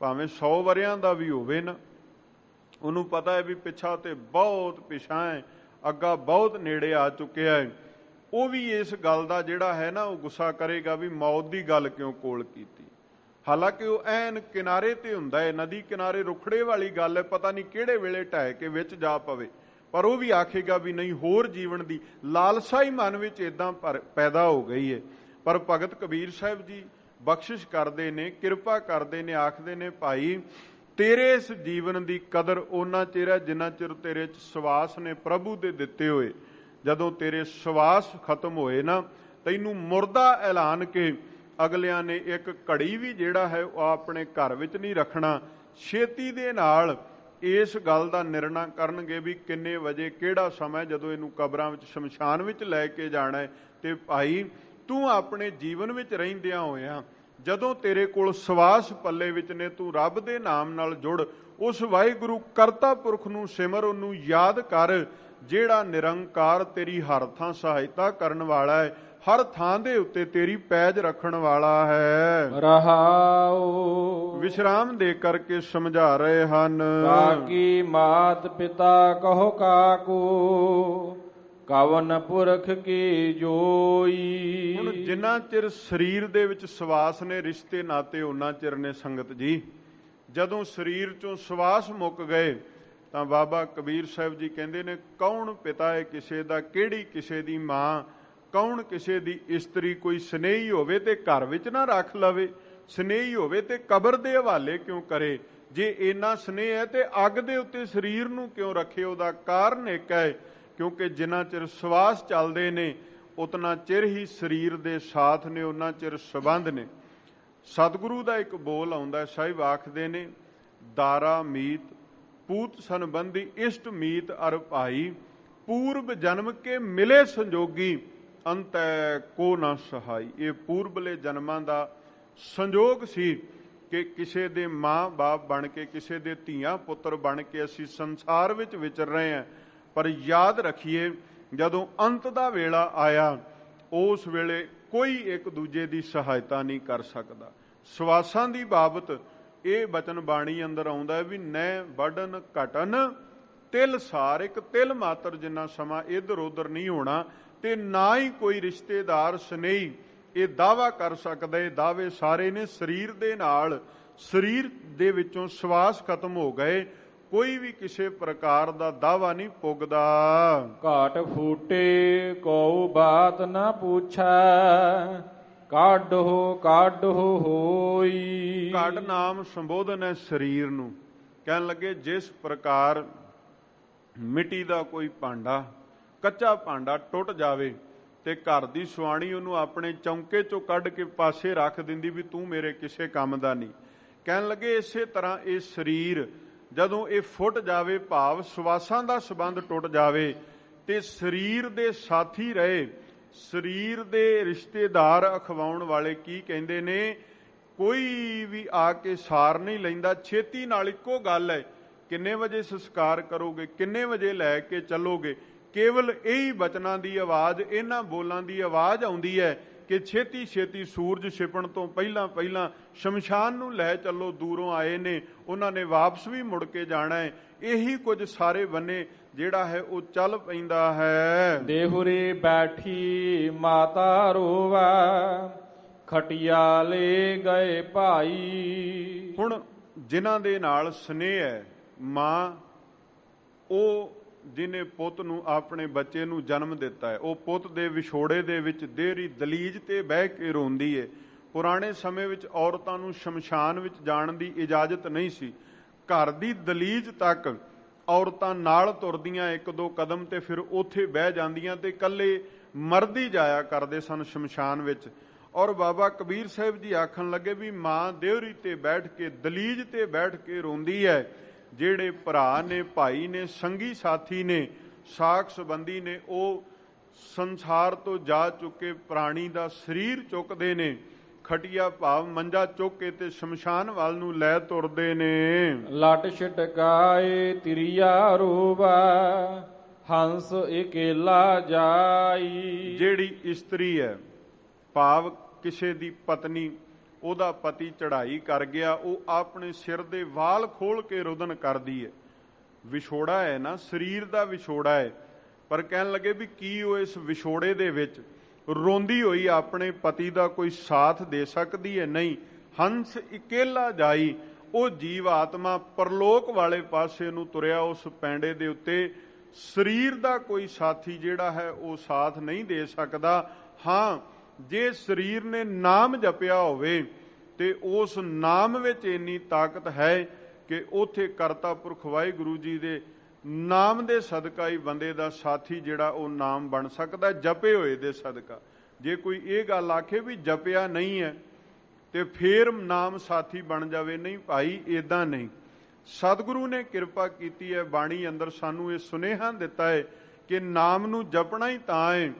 ਭਾਵੇਂ 100 ਵਰਿਆਂ ਦਾ ਵੀ ਹੋਵੇ ਨਾ, ਉਹਨੂੰ ਪਤਾ ਹੈ ਵੀ ਪਿੱਛਾ ਤੇ ਬਹੁਤ ਪਿਛਾਂ ਹੈ, ਅੱਗਾ ਬਹੁਤ ਨੇੜੇ ਆ ਚੁੱਕਿਆ ਹੈ, ਉਹ ਵੀ ਇਸ ਗੱਲ ਦਾ ਜਿਹੜਾ ਹੈ ਨਾ ਉਹ ਗੁੱਸਾ ਕਰੇਗਾ ਵੀ ਮੌਤ ਦੀ ਗੱਲ ਕਿਉਂ ਕੋਲ ਕੀਤੀ। ਹਾਲਾਂਕਿ ਉਹ ਐਨ ਕਿਨਾਰੇ ਤੇ ਹੁੰਦਾ ਹੈ, ਨਦੀ ਕਿਨਾਰੇ ਰੁਖੜੇ ਵਾਲੀ ਗੱਲ ਹੈ, ਪਤਾ ਨਹੀਂ ਕਿਹੜੇ ਵੇਲੇ ਢਹਿ ਕੇ ਵਿੱਚ ਜਾ ਪਵੇ। ਪਰ ਉਹ ਵੀ ਆਖੇਗਾ ਵੀ ਨਹੀਂ, ਹੋਰ ਜੀਵਨ ਦੀ ਲਾਲਸਾ ਹੀ ਮਨ ਵਿੱਚ ਇਦਾਂ ਪੈਦਾ ਹੋ ਗਈ ਹੈ। ਪਰ ਭਗਤ ਕਬੀਰ ਸਾਹਿਬ ਜੀ ਬਖਸ਼ਿਸ਼ ਕਰਦੇ ਨੇ, ਕਿਰਪਾ ਕਰਦੇ ਨੇ, ਆਖਦੇ ਨੇ, ਭਾਈ ਤੇਰੇ ਇਸ ਜੀਵਨ ਦੀ ਕਦਰ ਉਹਨਾਂ ਚਿਰ ਹੈ ਜਿੰਨਾ ਚਿਰ ਤੇਰੇ 'ਚ ਸਵਾਸ ਨੇ ਪ੍ਰਭੂ ਦੇ ਦਿੱਤੇ ਹੋਏ। ਜਦੋਂ ਤੇਰੇ ਸਵਾਸ ਖਤਮ ਹੋਏ ਨਾ, ਤੈਨੂੰ ਮੁਰਦਾ ਐਲਾਨ ਕੇ ਅਗਲਿਆਂ ਨੇ ਇੱਕ ਘੜੀ ਵੀ ਜਿਹੜਾ ਹੈ ਉਹ ਆਪਣੇ ਘਰ ਵਿੱਚ ਨਹੀਂ ਰੱਖਣਾ। ਛੇਤੀ ਦੇ ਨਾਲ ਇਸ ਗੱਲ ਦਾ ਨਿਰਣਾ ਕਰਨਗੇ ਵੀ ਕਿੰਨੇ ਵਜੇ, ਕਿਹੜਾ ਸਮਾਂ, ਜਦੋਂ ਇਹਨੂੰ ਕਬਰਾਂ ਵਿੱਚ ਸ਼ਮਸ਼ਾਨ ਵਿੱਚ ਲੈ ਕੇ ਜਾਣਾ ਹੈ। ਤੇ ਭਾਈ ਤੂੰ ਆਪਣੇ ਜੀਵਨ ਵਿੱਚ ਰਹਿੰਦਿਆਂ ਹੋਇਆਂ, ਜਦੋਂ ਤੇਰੇ ਕੋਲ ਸਵਾਸ ਪੱਲੇ ਵਿੱਚ ਨੇ, ਤੂੰ ਰੱਬ ਦੇ ਨਾਮ ਨਾਲ ਜੁੜ, ਉਸ ਵਾਹਿਗੁਰੂ ਕਰਤਾ ਪੁਰਖ ਨੂੰ ਸਿਮਰ, ਉਹਨੂੰ ਯਾਦ ਕਰ, ਜਿਹੜਾ ਨਿਰੰਕਾਰ ਤੇਰੀ ਹਰ ਥਾਂ ਸਹਾਇਤਾ ਕਰਨ ਵਾਲਾ ਹੈ, ਹਰ ਥਾਂ ਦੇ ਉੱਤੇ ਤੇਰੀ ਪੈਜ ਰੱਖਣ ਵਾਲਾ ਹੈ। ਰਹਾਉ ਵਿਸ਼ਰਾਮ ਦੇ ਕਰਕੇ ਸਮਝਾ ਰਹੇ ਹਨ। ਕਾਕੀ ਮਾਤ ਪਿਤਾ ਕਹੋ ਕਾਕੂ, ਕਵਨ ਪੁਰਖ ਕੀ ਜੋਈ। ਹੁਣ ਜਿੰਨਾ ਚਿਰ ਸਰੀਰ ਦੇ ਵਿੱਚ ਸਵਾਸ ਨੇ, ਰਿਸ਼ਤੇ ਨਾਤੇ ਉਹਨਾਂ ਚਿਰ ਨੇ ਸੰਗਤ ਜੀ। ਜਦੋਂ ਸਰੀਰ ਚੋਂ ਸਵਾਸ ਮੁੱਕ ਗਏ ਤਾਂ ਬਾਬਾ ਕਬੀਰ ਸਾਹਿਬ ਜੀ ਕਹਿੰਦੇ ਨੇ, ਕੌਣ ਪਿਤਾ ਹੈ ਕਿਸੇ ਦਾ, ਕਿਹੜੀ ਕਿਸੇ ਦੀ ਮਾਂ, ਕੌਣ ਕਿਸੇ ਦੀ ਇਸਤਰੀ। ਕੋਈ ਸਨੇਹੀ ਹੋਵੇ ਤੇ ਘਰ ਵਿੱਚ ਨਾ ਰੱਖ ਲਵੇ, ਸਨੇਹੀ ਹੋਵੇ ਤੇ ਕਬਰ ਦੇ ਹਵਾਲੇ ਕਿਉਂ ਕਰੇ। ਜੇ ਇੰਨਾ ਸਨੇਹ ਹੈ ਤੇ ਅੱਗ ਦੇ ਉੱਤੇ ਸਰੀਰ ਨੂੰ ਕਿਉਂ ਰੱਖੇ? ਉਹਦਾ ਕਾਰਨ ਇੱਕ ਹੈ, ਕਿਉਂਕਿ ਜਿੰਨਾ ਚਿਰ ਸਵਾਸ ਚੱਲਦੇ ਨੇ ਉਤਨਾ ਚਿਰ ਹੀ ਸਰੀਰ ਦੇ ਸਾਥ ਨੇ, ਉਹਨਾਂ ਚਿਰ ਸੰਬੰਧ ਨੇ। ਸਤਿਗੁਰੂ ਦਾ ਇੱਕ ਬੋਲ ਆਉਂਦਾ, ਸਾਹਿਬ ਆਖਦੇ ਨੇ, ਦਾਰਾ ਮੀਤ ਪੂਤ ਸੰਬੰਧੀ ਇਸ਼ਟ ਮੀਤ ਅਰ ਭਾਈ, ਪੂਰਬ ਜਨਮ ਕੇ ਮਿਲੇ ਸੰਜੋਗੀ, ਅੰਤੈ ਕੋ ਨਾ ਸਹਾਈ। ਇਹ ਪੂਰਬਲੇ ਜਨਮਾਂ ਦਾ ਸੰਜੋਗ ਸੀ ਕਿ ਕਿਸੇ ਦੇ ਮਾਂ ਬਾਪ ਬਣ ਕੇ, ਕਿਸੇ ਦੇ ਧੀਆਂ ਪੁੱਤਰ ਬਣ ਕੇ ਅਸੀਂ ਸੰਸਾਰ ਵਿੱਚ ਵਿਚਰ ਰਹੇ ਹਾਂ। ਪਰ ਯਾਦ ਰੱਖੀਏ, ਜਦੋਂ ਅੰਤ ਦਾ ਵੇਲਾ ਆਇਆ, ਉਸ ਵੇਲੇ ਕੋਈ ਇੱਕ ਦੂਜੇ ਦੀ ਸਹਾਇਤਾ ਨਹੀਂ ਕਰ ਸਕਦਾ। ਸਵਾਸਾਂ ਦੀ ਬਾਬਤ ਇਹ ਬਚਨ ਬਾਣੀ ਅੰਦਰ ਆਉਂਦਾ ਹੈ ਵੀ ਨੈ ਵਢਨ ਘਟਨ ਤਿਲ ਸਾਰ, ਇੱਕ ਤਿਲ ਮਾਤਰ ਜਿੰਨਾ ਸਮਾਂ ਇੱਧਰ ਉੱਧਰ ਨਹੀਂ ਹੋਣਾ। ਤੇ ਨਾ ਹੀ ਕੋਈ ਰਿਸ਼ਤੇਦਾਰ ਸਨੇਹੀ ਇਹ ਦਾਅਵਾ ਕਰ ਸਕਦਾ। ਇਹ ਦਾਅਵੇ ਸਾਰੇ ਨੇ ਸਰੀਰ ਦੇ ਨਾਲ। ਸਰੀਰ ਦੇ ਵਿੱਚੋਂ ਸਵਾਸ ਖਤਮ ਹੋ ਗਏ, ਕੋਈ ਵੀ ਕਿਸੇ ਪ੍ਰਕਾਰ ਦਾ ਦਾਅਵਾ ਨਹੀਂ ਪੁੱਗਦਾ। ਘਾਟ ਫੂਟੇ ਕਉ ਬਾਤ ਨਾ ਪੁੱਛੈ, ਕਾਢੋ ਹੋਈ। ਘਟ ਨਾਮ ਸੰਬੋਧਨ ਹੈ ਸਰੀਰ ਨੂੰ। ਕਹਿਣ ਲੱਗੇ, ਜਿਸ ਪ੍ਰਕਾਰ ਮਿੱਟੀ ਦਾ ਕੋਈ ਭਾਂਡਾ, ਕੱਚਾ ਭਾਂਡਾ ਟੁੱਟ ਜਾਵੇ ਤੇ ਘਰ ਦੀ ਸੁਆਣੀ ਉਹਨੂੰ ਆਪਣੇ ਚੌਂਕੇ ਚੋਂ ਕੱਢ ਕੇ ਪਾਸੇ ਰੱਖ ਦਿੰਦੀ ਵੀ ਤੂੰ ਮੇਰੇ ਕਿਸੇ ਕੰਮ ਦਾ ਨਹੀਂ। ਕਹਿਣ ਲੱਗੇ, ਇਸੇ ਤਰ੍ਹਾਂ ਇਹ ਸਰੀਰ ਜਦੋਂ ਇਹ ਫੁੱਟ ਜਾਵੇ, ਭਾਵ ਸਵਾਸਾਂ ਦਾ ਸੰਬੰਧ ਟੁੱਟ ਜਾਵੇ, ਤੇ ਸਰੀਰ ਦੇ ਸਾਥੀ ਰਹੇ, ਸਰੀਰ ਦੇ ਰਿਸ਼ਤੇਦਾਰ ਅਖਵਾਉਣ ਵਾਲੇ ਕੀ ਕਹਿੰਦੇ ਨੇ, ਕੋਈ ਵੀ ਆ ਕੇ ਸਾਰ ਨਹੀਂ ਲੈਂਦਾ। ਛੇਤੀ ਨਾਲ ਇੱਕੋ ਗੱਲ ਹੈ, ਕਿੰਨੇ ਵਜੇ ਸੰਸਕਾਰ ਕਰੋਗੇ, ਕਿੰਨੇ ਵਜੇ ਲੈ ਕੇ ਚੱਲੋਗੇ। ਕੇਵਲ ਇਹੀ ਬਚਨਾਂ ਦੀ ਆਵਾਜ਼, ਇਹਨਾਂ ਬੋਲਾਂ ਦੀ ਆਵਾਜ਼ ਆਉਂਦੀ ਹੈ ਕਿ ਛੇਤੀ ਛੇਤੀ ਸੂਰਜ ਛਿਪਣ ਤੋਂ ਪਹਿਲਾਂ ਪਹਿਲਾਂ ਸ਼ਮਸ਼ਾਨ ਨੂੰ ਲੈ ਚੱਲੋ। ਦੂਰੋਂ ਆਏ ਨੇ, ਉਹਨਾਂ ਨੇ ਵਾਪਸ ਵੀ ਮੁੜ ਕੇ ਜਾਣਾ ਹੈ। ਇਹੀ ਕੁਝ ਸਾਰੇ ਬੰਨੇ ਜਿਹੜਾ ਹੈ ਉਹ ਚੱਲ ਪੈਂਦਾ ਹੈ। ਦੇਹੁਰੇ ਬੈਠੀ ਮਾਤਾ ਰੋਵਾ, ਖਟਿਆ ਲੈ ਗਏ ਭਾਈ। ਹੁਣ ਜਿਨ੍ਹਾਂ ਦੇ ਨਾਲ ਸਨੇਹ ਹੈ, ਮਾਂ ਉਹ ਜਿਹਨੇ ਪੁੱਤ ਨੂੰ ਆਪਣੇ ਬੱਚੇ ਨੂੰ ਜਨਮ ਦਿੱਤਾ ਹੈ, ਉਹ ਪੁੱਤ ਦੇ ਵਿਛੋੜੇ ਦੇ ਵਿੱਚ ਦੇਹਰੀ ਦਲੀਜ ਤੇ ਬਹਿ ਕੇ ਰੋਂਦੀ ਹੈ। ਪੁਰਾਣੇ ਸਮੇਂ ਵਿੱਚ ਔਰਤਾਂ ਨੂੰ ਸ਼ਮਸ਼ਾਨ ਵਿੱਚ ਜਾਣ ਦੀ ਇਜਾਜ਼ਤ ਨਹੀਂ ਸੀ। ਘਰ ਦੀ ਦਲੀਜ ਤੱਕ ਔਰਤਾਂ ਨਾਲ ਤੁਰਦੀਆਂ ਇੱਕ ਦੋ ਕਦਮ ਤੇ ਫਿਰ ਉੱਥੇ ਬਹਿ ਜਾਂਦੀਆਂ ਤੇ ਇਕੱਲੇ ਮਰਦ ਹੀ ਜਾਇਆ ਕਰਦੇ ਸਨ ਸ਼ਮਸ਼ਾਨ ਵਿੱਚ। ਔਰ ਬਾਬਾ ਕਬੀਰ ਸਾਹਿਬ ਜੀ ਆਖਣ ਲੱਗੇ ਵੀ ਮਾਂ ਦੇਹਰੀ ਤੇ ਬੈਠ ਕੇ, ਦਲੀਜ ਤੇ ਬੈਠ ਕੇ ਰੋਂਦੀ ਹੈ। ਜਿਹੜੇ ਭਰਾ ਨੇ, ਭਾਈ ਨੇ, ਸੰਗੀ ਸਾਥੀ ਨੇ, ਸਾਕ ਸੰਬੰਧੀ ਨੇ, ਉਹ ਸੰਸਾਰ ਤੋਂ ਜਾ ਚੁੱਕੇ ਪ੍ਰਾਣੀ ਦਾ ਸਰੀਰ ਚੁੱਕਦੇ ਨੇ, ਖਟੀਆ ਭਾਵ ਮੰਜਾ ਚੁੱਕ ਕੇ ਤੇ ਸ਼ਮਸ਼ਾਨ ਵੱਲ ਨੂੰ ਲੈ ਤੁਰਦੇ ਨੇ। ਲਟ ਛਟਕਾਏ ਤਿਰਿਆ ਰੋਵਾ, ਹੰਸ ਇਕੇਲਾ ਜਾਈ। ਜਿਹੜੀ ਇਸਤਰੀ ਹੈ, ਭਾਵ ਕਿਸੇ ਦੀ ਪਤਨੀ, ਉਹਦਾ ਪਤੀ ਚੜ੍ਹਾਈ ਕਰ ਗਿਆ, ਉਹ ਆਪਣੇ ਸਿਰ ਦੇ ਵਾਲ ਖੋਲ ਕੇ ਰੁਦਨ ਕਰਦੀ ਹੈ। ਵਿਛੋੜਾ ਹੈ ਨਾ, ਸਰੀਰ ਦਾ ਵਿਛੋੜਾ ਹੈ, ਪਰ ਕਹਿਣ ਲੱਗੇ ਵੀ ਕੀ ਉਹ ਇਸ ਵਿਛੋੜੇ ਦੇ ਵਿੱਚ ਰੋਂਦੀ ਹੋਈ ਆਪਣੇ ਪਤੀ ਦਾ ਕੋਈ ਸਾਥ ਦੇ ਸਕਦੀ ਹੈ? ਨਹੀਂ। ਹੰਸ ਇਕੇਲਾ ਜਾਈ, ਉਹ ਜੀਵ ਆਤਮਾ ਪਰਲੋਕ ਵਾਲੇ ਪਾਸੇ ਨੂੰ ਤੁਰਿਆ ਉਸ ਪੈਂਡੇ ਦੇ ਉੱਤੇ। ਸਰੀਰ ਦਾ ਕੋਈ ਸਾਥੀ ਜਿਹੜਾ ਹੈ ਉਹ ਸਾਥ ਨਹੀਂ ਦੇ ਸਕਦਾ। ਹਾਂ, ਜੇ ਸਰੀਰ ਨੇ ਨਾਮ ਜਪਿਆ ਹੋਵੇ ਤੇ ਉਸ ਨਾਮ ਵਿੱਚ ਇੰਨੀ ਤਾਕਤ ਹੈ ਕਿ ਉੱਥੇ ਕਰਤਾ ਪੁਰਖ ਵਾਹਿਗੁਰੂ ਜੀ ਦੇ ਨਾਮ ਦੇ ਸਦਕਾ ਹੀ ਬੰਦੇ ਦਾ ਸਾਥੀ ਜਿਹੜਾ ਉਹ ਨਾਮ ਬਣ ਸਕਦਾ, ਜਪੇ ਹੋਏ ਦੇ ਸਦਕਾ। ਜੇ ਕੋਈ ਇਹ ਗੱਲ ਆਖੇ ਵੀ ਜਪਿਆ ਨਹੀਂ ਹੈ ਤੇ ਫੇਰ ਨਾਮ ਸਾਥੀ ਬਣ ਜਾਵੇ, ਨਹੀਂ ਭਾਈ, ਏਦਾਂ ਨਹੀਂ। ਸਤਿਗੁਰੂ ਨੇ ਕਿਰਪਾ ਕੀਤੀ ਹੈ, ਬਾਣੀ ਅੰਦਰ ਸਾਨੂੰ ਇਹ ਸੁਨੇਹਾ ਦਿੱਤਾ ਹੈ ਕਿ ਨਾਮ ਨੂੰ ਜਪਣਾ ਹੀ ਤਾਂ ਹੈ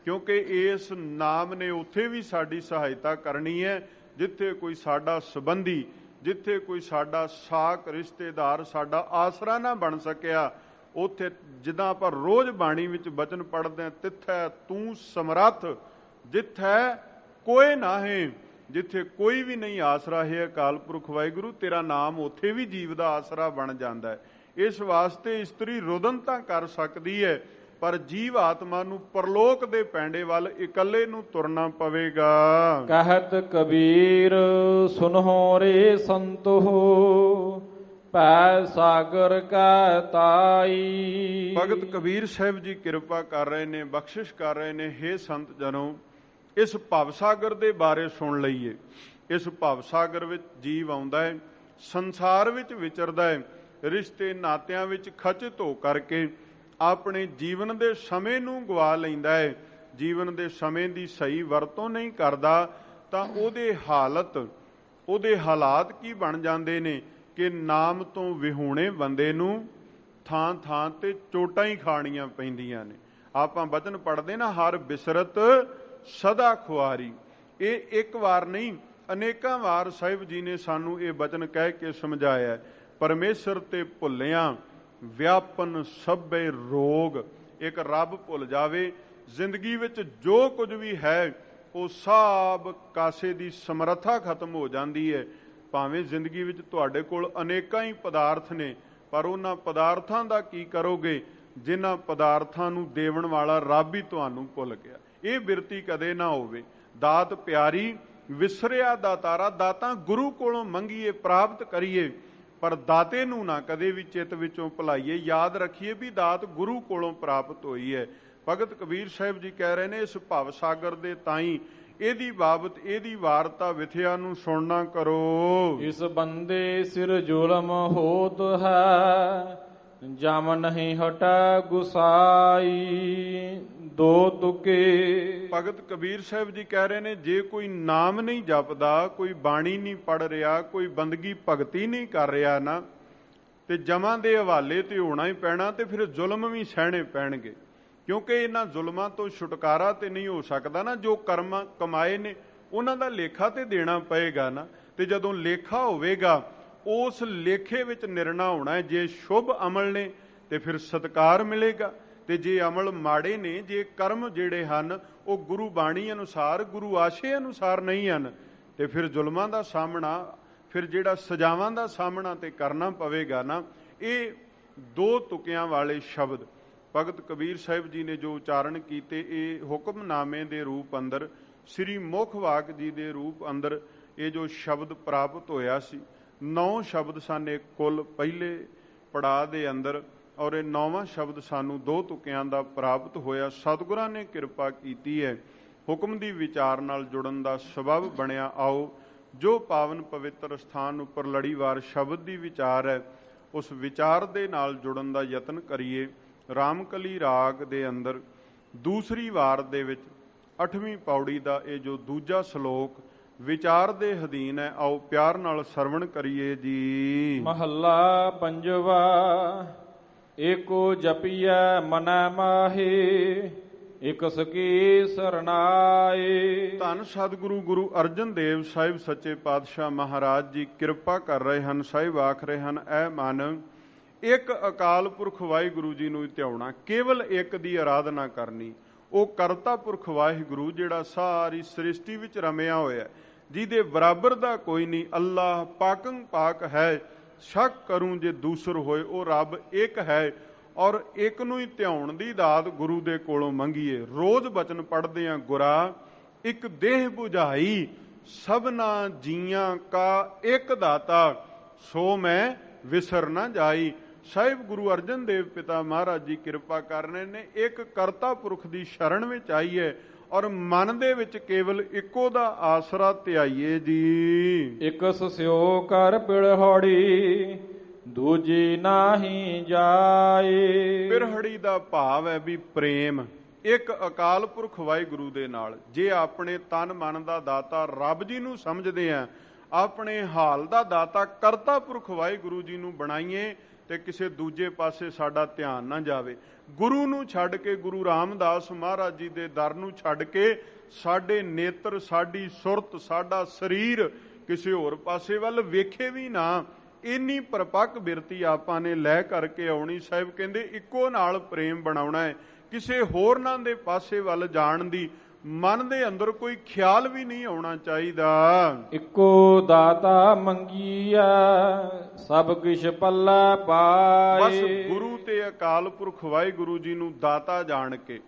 ਕਿਉਂਕਿ ਇਸ ਨਾਮ ਨੇ ਉੱਥੇ ਵੀ ਸਾਡੀ ਸਹਾਇਤਾ ਕਰਨੀ ਹੈ ਜਿੱਥੇ ਕੋਈ ਸਾਡਾ ਸੰਬੰਧੀ, ਜਿੱਥੇ ਕੋਈ ਸਾਡਾ ਸਾਕ ਰਿਸ਼ਤੇਦਾਰ ਸਾਡਾ ਆਸਰਾ ਨਾ ਬਣ ਸਕਿਆ। ਉੱਥੇ ਜਿੱਦਾਂ ਆਪਾਂ ਰੋਜ਼ ਬਾਣੀ ਵਿੱਚ ਬਚਨ ਪੜ੍ਹਦੇ ਹਾਂ, ਤਿੱਥੈ ਤੂੰ ਸਮਰੱਥ, ਜਿੱਥੈ ਕੋਈ ਨਾਹੀਂ, ਜਿੱਥੇ ਕੋਈ ਵੀ ਨਹੀਂ ਆਸਰਾ ਹੈ ਅਕਾਲ ਪੁਰਖ ਵਾਹਿਗੁਰੂ, ਤੇਰਾ ਨਾਮ ਉੱਥੇ ਵੀ ਜੀਵ ਦਾ ਆਸਰਾ ਬਣ ਜਾਂਦਾ ਹੈ। ਇਸ ਵਾਸਤੇ ਇਸਤਰੀ ਰੁਦਨ ਤਾਂ ਕਰ ਸਕਦੀ ਹੈ, ਪਰ ਜੀਵ ਆਤਮਾ ਨੂੰ ਪਰਲੋਕ ਦੇ ਪੈਂਡੇ ਵੱਲ ਇਕੱਲੇ ਨੂੰ ਤੁਰਨਾ ਪਵੇਗਾ। ਕਹਿਤ ਕਬੀਰ ਸੁਨਹੁ ਰੇ ਸੰਤੋ, ਪੈ ਸਾਗਰ ਕਾ ਤਾਈ। ਭਗਤ ਕਬੀਰ ਸਾਹਿਬ ਜੀ ਕਿਰਪਾ ਕਰ ਰਹੇ ਨੇ, ਬਖਸ਼ਿਸ਼ ਕਰ ਰਹੇ ਨੇ। ਹੇ ਸੰਤ ਜਨੋ, ਇਸ ਭਵ ਸਾਗਰ ਦੇ ਬਾਰੇ ਸੁਣ ਲਈਏ। ਇਸ ਭਵ ਸਾਗਰ ਵਿੱਚ ਜੀਵ ਆਉਂਦਾ ਹੈ, ਸੰਸਾਰ ਵਿੱਚ ਵਿਚਰਦਾ ਹੈ, ਰਿਸ਼ਤੇ ਨਾਤਿਆਂ ਵਿੱਚ ਖਚਿਤ ਹੋ ਕਰਕੇ ਆਪਣੇ ਜੀਵਨ ਦੇ ਸਮੇਂ ਨੂੰ ਗਵਾ ਲੈਂਦਾ ਹੈ। ਜੀਵਨ ਦੇ ਸਮੇਂ ਦੀ ਸਹੀ ਵਰਤੋਂ ਨਹੀਂ ਕਰਦਾ ਤਾਂ ਉਹਦੇ ਹਾਲਾਤ ਕੀ ਬਣ ਜਾਂਦੇ ਨੇ ਕਿ ਨਾਮ ਤੋਂ ਵਿਹੂਣੇ ਬੰਦੇ ਨੂੰ ਥਾਂ ਥਾਂ ਤੇ ਚੋਟਾਂ ਹੀ ਖਾਣੀਆਂ ਪੈਂਦੀਆਂ ਨੇ। ਆਪਾਂ ਬਚਨ ਪੜ੍ਹਦੇ ਨਾ, ਹਰ ਬਿਸਰਤ ਸਦਾ ਖੁਆਰੀ। ਇਹ ਇੱਕ ਵਾਰ ਨਹੀਂ, ਅਨੇਕਾਂ ਵਾਰ ਸਾਹਿਬ ਜੀ ਨੇ ਸਾਨੂੰ ਇਹ ਬਚਨ ਕਹਿ ਕੇ ਸਮਝਾਇਆ। ਪਰਮੇਸ਼ਰ ਤੇ ਭੁੱਲਿਆਂ ਵਿਆਪਨ ਸਭੇ ਰੋਗ। ਇੱਕ ਰੱਬ ਭੁੱਲ ਜਾਵੇ, ਜ਼ਿੰਦਗੀ ਵਿੱਚ ਜੋ ਕੁਝ ਵੀ ਹੈ ਉਹ ਸਭ ਕਾਸੇ ਦੀ ਸਮਰੱਥਾ ਖਤਮ ਹੋ ਜਾਂਦੀ ਹੈ। ਭਾਵੇਂ ਜ਼ਿੰਦਗੀ ਵਿੱਚ ਤੁਹਾਡੇ ਕੋਲ ਅਨੇਕਾਂ ਹੀ ਪਦਾਰਥ ਨੇ, ਪਰ ਉਹਨਾਂ ਪਦਾਰਥਾਂ ਦਾ ਕੀ ਕਰੋਗੇ ਜਿਨ੍ਹਾਂ ਪਦਾਰਥਾਂ ਨੂੰ ਦੇਵਣ ਵਾਲਾ ਰੱਬ ਹੀ ਤੁਹਾਨੂੰ ਭੁੱਲ ਗਿਆ। ਇਹ ਬਿਰਤੀ ਕਦੇ ਨਾ ਹੋਵੇ। ਦਾਤ ਪਿਆਰੀ ਵਿਸਰਿਆ ਦਾਤਾਰਾ, ਦਾਤਾਂ ਗੁਰੂ ਕੋਲੋਂ ਮੰਗੀਏ, ਪ੍ਰਾਪਤ ਕਰੀਏ, ਪਰ ਦਾਤੇ ਨੂੰ ਨਾ ਕਦੇ ਵੀ ਚਿੱਤ ਵਿੱਚੋਂ ਭੁਲਾਈਏ। ਯਾਦ ਰੱਖੀਏ ਵੀ ਦਾਤ ਗੁਰੂ ਕੋਲੋਂ ਪ੍ਰਾਪਤ ਹੋਈ ਹੈ। ਭਗਤ ਕਬੀਰ ਸਾਹਿਬ ਜੀ ਕਹਿ ਰਹੇ ਨੇ, ਇਸ ਭਵ ਸਾਗਰ ਦੇ ਤਾਈਂ ਇਹਦੀ ਬਾਬਤ, ਇਹਦੀ ਵਾਰਤਾ ਵਿਥਿਆ ਨੂੰ ਸੁਣਨਾ ਕਰੋ। ਇਸ ਬੰਦੇ ਸਿਰ ਜ਼ੁਲਮ ਹੋਤ ਹੈ, ਜਮ ਨਹੀਂ ਹਟਾ ਗੁਸਾਈ, ਦੋ ਤੁਕੇ। ਭਗਤ ਕਬੀਰ ਸਾਹਿਬ ਜੀ ਕਹਿ ਰਹੇ ਨੇ, ਜੇ ਕੋਈ ਨਾਮ ਨਹੀਂ ਜਪਦਾ, ਕੋਈ ਬਾਣੀ ਨਹੀਂ ਪੜ ਰਿਹਾ, ਕੋਈ ਬੰਦਗੀ ਭਗਤੀ ਨਹੀਂ ਕਰ ਰਿਹਾ ਨਾ, ਤੇ ਜਮਾਂ ਦੇ ਹਵਾਲੇ ਤੇ ਹੋਣਾ ਹੀ ਪੈਣਾ, ਤੇ ਫਿਰ ਜ਼ੁਲਮ ਵੀ ਸਹਿਣੇ ਪੈਣਗੇ। ਕਿਉਂਕਿ ਇਹਨਾਂ ਜ਼ੁਲਮਾਂ ਤੋਂ ਛੁਟਕਾਰਾ ਤੇ ਨਹੀਂ ਹੋ ਸਕਦਾ ਨਾ। ਜੋ ਕਰਮ ਕਮਾਏ ਨੇ ਉਹਨਾਂ ਦਾ ਲੇਖਾ ਤੇ ਦੇਣਾ ਪਏਗਾ ਨਾ। ਤੇ ਜਦੋਂ ਲੇਖਾ ਹੋਵੇਗਾ, ਉਸ ਲੇਖੇ ਵਿੱਚ ਨਿਰਣਾ ਹੋਣਾ ਹੈ। ਜੇ ਸ਼ੁਭ ਅਮਲ ਨੇ ਤੇ ਫਿਰ ਸਤਿਕਾਰ ਮਿਲੇਗਾ, ਤੇ ਜੇ ਅਮਲ ਮਾੜੇ ਨੇ, ਜੇ ਕਰਮ ਜਿਹੜੇ ਹਨ ਉਹ ਗੁਰੂ ਬਾਣੀ ਅਨੁਸਾਰ, ਗੁਰੂ ਆਸ਼ੇ ਅਨੁਸਾਰ ਨਹੀਂ ਹਨ, ਤੇ ਫਿਰ ਜ਼ੁਲਮਾਂ ਦਾ ਸਾਹਮਣਾ, ਫਿਰ ਜਿਹੜਾ ਸਜ਼ਾਵਾਂ ਦਾ ਸਾਹਮਣਾ ਤੇ ਕਰਨਾ ਪਵੇਗਾ ਨਾ। ਇਹ ਦੋ ਤੁਕਿਆਂ ਵਾਲੇ ਸ਼ਬਦ ਭਗਤ ਕਬੀਰ ਸਾਹਿਬ ਜੀ ਨੇ ਜੋ ਉਚਾਰਨ ਕੀਤੇ, ਇਹ ਹੁਕਮਨਾਮੇ ਦੇ ਰੂਪ ਅੰਦਰ, ਸ੍ਰੀ ਮੁਖ ਵਾਕ ਜੀ ਦੇ ਰੂਪ ਅੰਦਰ ਇਹ ਜੋ ਸ਼ਬਦ ਪ੍ਰਾਪਤ ਹੋਇਆ ਸੀ, 9 ਸ਼ਬਦ ਸਨ ਇਹ ਕੁੱਲ ਪਹਿਲੇ ਪੜਾਅ ਦੇ ਅੰਦਰ, ਔਰ ਇਹ 9ਵਾਂ ਸ਼ਬਦ ਸਾਨੂੰ 2 ਤੁਕਿਆਂ ਦਾ ਪ੍ਰਾਪਤ ਹੋਇਆ। ਸਤਿਗੁਰਾਂ ਨੇ ਕਿਰਪਾ ਕੀਤੀ ਹੈ, ਹੁਕਮ ਦੀ ਵਿਚਾਰ ਨਾਲ ਜੁੜਨ ਦਾ ਸਬਬ ਬਣਿਆ। ਆਓ ਜੋ ਪਾਵਨ ਪਵਿੱਤਰ ਸਥਾਨ ਉੱਪਰ ਲੜੀਵਾਰ ਸ਼ਬਦ ਦੀ ਵਿਚਾਰ ਹੈ, ਉਸ ਵਿਚਾਰ ਦੇ ਨਾਲ ਜੁੜਨ ਦਾ ਯਤਨ ਕਰੀਏ। ਰਾਮਕਲੀ ਰਾਗ ਦੇ ਅੰਦਰ ਦੂਸਰੀ ਵਾਰ ਦੇ ਵਿੱਚ 8ਵੀਂ ਪੌੜੀ ਦਾ ਇਹ ਜੋ ਦੂਜਾ ਸ਼ਲੋਕ ਵਿਚਾਰ ਦੇ ਅਧੀਨ ਹੈ, ਆਓ ਪਿਆਰ ਨਾਲ ਸਰਵਣ ਕਰੀਏ ਜੀ। ਮਹੱਲਾ ਪੰਜਵਾ। ਏਕੋ ਜਪੀਐ ਮਨੈ ਮਾਹੀ, ਇਕ ਸਕੀ ਸਰਨਾਏ। ਧੰਨ ਸਤਿਗੁਰੂ ਗੁਰੂ ਅਰਜਨ ਦੇਵ ਸਾਹਿਬ ਸੱਚੇ ਪਾਤਸ਼ਾਹ ਮਹਾਰਾਜ ਜੀ ਕਿਰਪਾ ਕਰ ਰਹੇ ਹਨ। ਸਾਹਿਬ ਆਖ ਰਹੇ ਹਨ, ਐ ਮਨ ਇੱਕ ਅਕਾਲ ਪੁਰਖ ਵਾਹਿਗੁਰੂ ਜੀ ਨੂੰ ਧਿਆਉਣਾ, ਕੇਵਲ ਇੱਕ ਦੀ ਆਰਾਧਨਾ ਕਰਨੀ। ਉਹ ਕਰਤਾ ਪੁਰਖ ਵਾਹਿਗੁਰੂ ਜਿਹੜਾ ਸਾਰੀ ਸ੍ਰਿਸ਼ਟੀ ਵਿੱਚ ਰਮਿਆ ਹੋਇਆ, ਜਿਹਦੇ ਬਰਾਬਰ ਦਾ ਕੋਈ ਨਹੀਂ। ਅੱਲਾਹ ਪਾਕੰ ਪਾਕ ਹੈ, ਸ਼ੱਕ ਕਰੂੰ ਜੇ ਦੂਸਰ ਹੋਏ। ਉਹ ਰੱਬ ਇੱਕ ਹੈ, ਔਰ ਇੱਕ ਨੂੰ ਹੀ ਧਿਆਉਣ ਦੀ ਦਾਤ ਗੁਰੂ ਦੇ ਕੋਲੋਂ ਮੰਗੀਏ। ਰੋਜ਼ ਬਚਨ ਪੜ੍ਹਦੇ ਆਂ, ਗੁਰਾ ਇੱਕ ਦੇਹ 부ਝਾਈ, ਸਭਨਾ ਜੀਆਂ ਕਾ ਇੱਕ ਦਾਤਾ, ਸੋ ਮੈਂ ਵਿਸਰ ਨਾ ਜਾਈ। ਸਾਹਿਬ ਗੁਰੂ ਅਰਜਨ ਦੇਵ ਪਿਤਾ ਮਹਾਰਾਜ ਜੀ ਕਿਰਪਾ ਕਰ ਰਹੇ ਨੇ, ਇੱਕ ਕਰਤਾ ਪੁਰਖ ਦੀ ਸ਼ਰਨ ਵਿੱਚ ਆਈਏ, ਔਰ ਮਨ ਦੇ ਵਿੱਚ ਕੇਵਲ ਇੱਕੋ ਦਾ ਆਸਰਾ ਧਿਆਈਏ ਜੀ। ਇਕ ਸਿਓ ਕਰ ਪਿੜਹੌੜੀ, ਦੂਜੀ ਨਾਹੀ ਜਾਏ। ਪਿਰਹੜੀ ਦਾ ਭਾਵ ਹੈ ਵੀ ਪ੍ਰੇਮ ਇੱਕ ਅਕਾਲ ਪੁਰਖ ਵਾਹਿਗੁਰੂ ਦੇ ਨਾਲ। ਜੇ ਆਪਣੇ ਤਨ ਮਨ ਦਾ ਦਾਤਾ ਰੱਬ ਜੀ ਨੂੰ ਸਮਝਦੇ ਆ, ਆਪਣੇ ਹਾਲ ਦਾ ਦਾਤਾ ਕਰਤਾ ਪੁਰਖ ਵਾਹਿਗੁਰੂ ਜੀ ਨੂੰ ਬਣਾਈਏ, ਤੇ ਕਿਸੇ ਦੂਜੇ ਪਾਸੇ ਸਾਡਾ ਧਿਆਨ ਨਾ ਜਾਵੇ। ਗੁਰੂ ਨੂੰ ਛੱਡ ਕੇ, ਗੁਰੂ ਰਾਮਦਾਸ ਮਹਾਰਾਜ ਜੀ ਦੇ ਦਰ ਨੂੰ ਛੱਡ ਕੇ ਸਾਡੇ ਨੇਤਰ, ਸਾਡੀ ਸੁਰਤ, ਸਾਡਾ ਸਰੀਰ ਕਿਸੇ ਹੋਰ ਪਾਸੇ ਵੱਲ ਵੇਖੇ ਵੀ ਨਾ। ਇੰਨੀ ਪਰਪੱਕ ਬਿਰਤੀ ਆਪਾਂ ਨੇ ਲੈ ਕਰਕੇ ਆਉਣੀ। ਸਾਹਿਬ ਕਹਿੰਦੇ ਇੱਕੋ ਨਾਲ ਪ੍ਰੇਮ ਬਣਾਉਣਾ ਹੈ, ਕਿਸੇ ਹੋਰਨਾਂ ਦੇ ਪਾਸੇ ਵੱਲ ਜਾਣ ਦੀ ਮਨ ਦੇ ਅੰਦਰ ਕੋਈ ਖਿਆਲ ਵੀ ਨਹੀਂ ਆਉਣਾ ਚਾਹੀਦਾ। ਇੱਕੋ ਦਾਤਾ ਮੰਗੀਆ, ਸਭ ਕਿਛ ਪੱਲਾ ਪਾਏ। ਬਸ ਗੁਰੂ ਤੇ ਅਕਾਲ ਪੁਰਖ ਵਾਹਿਗੁਰੂ ਜੀ ਨੂੰ ਦਾਤਾ ਜਾਣ ਕੇ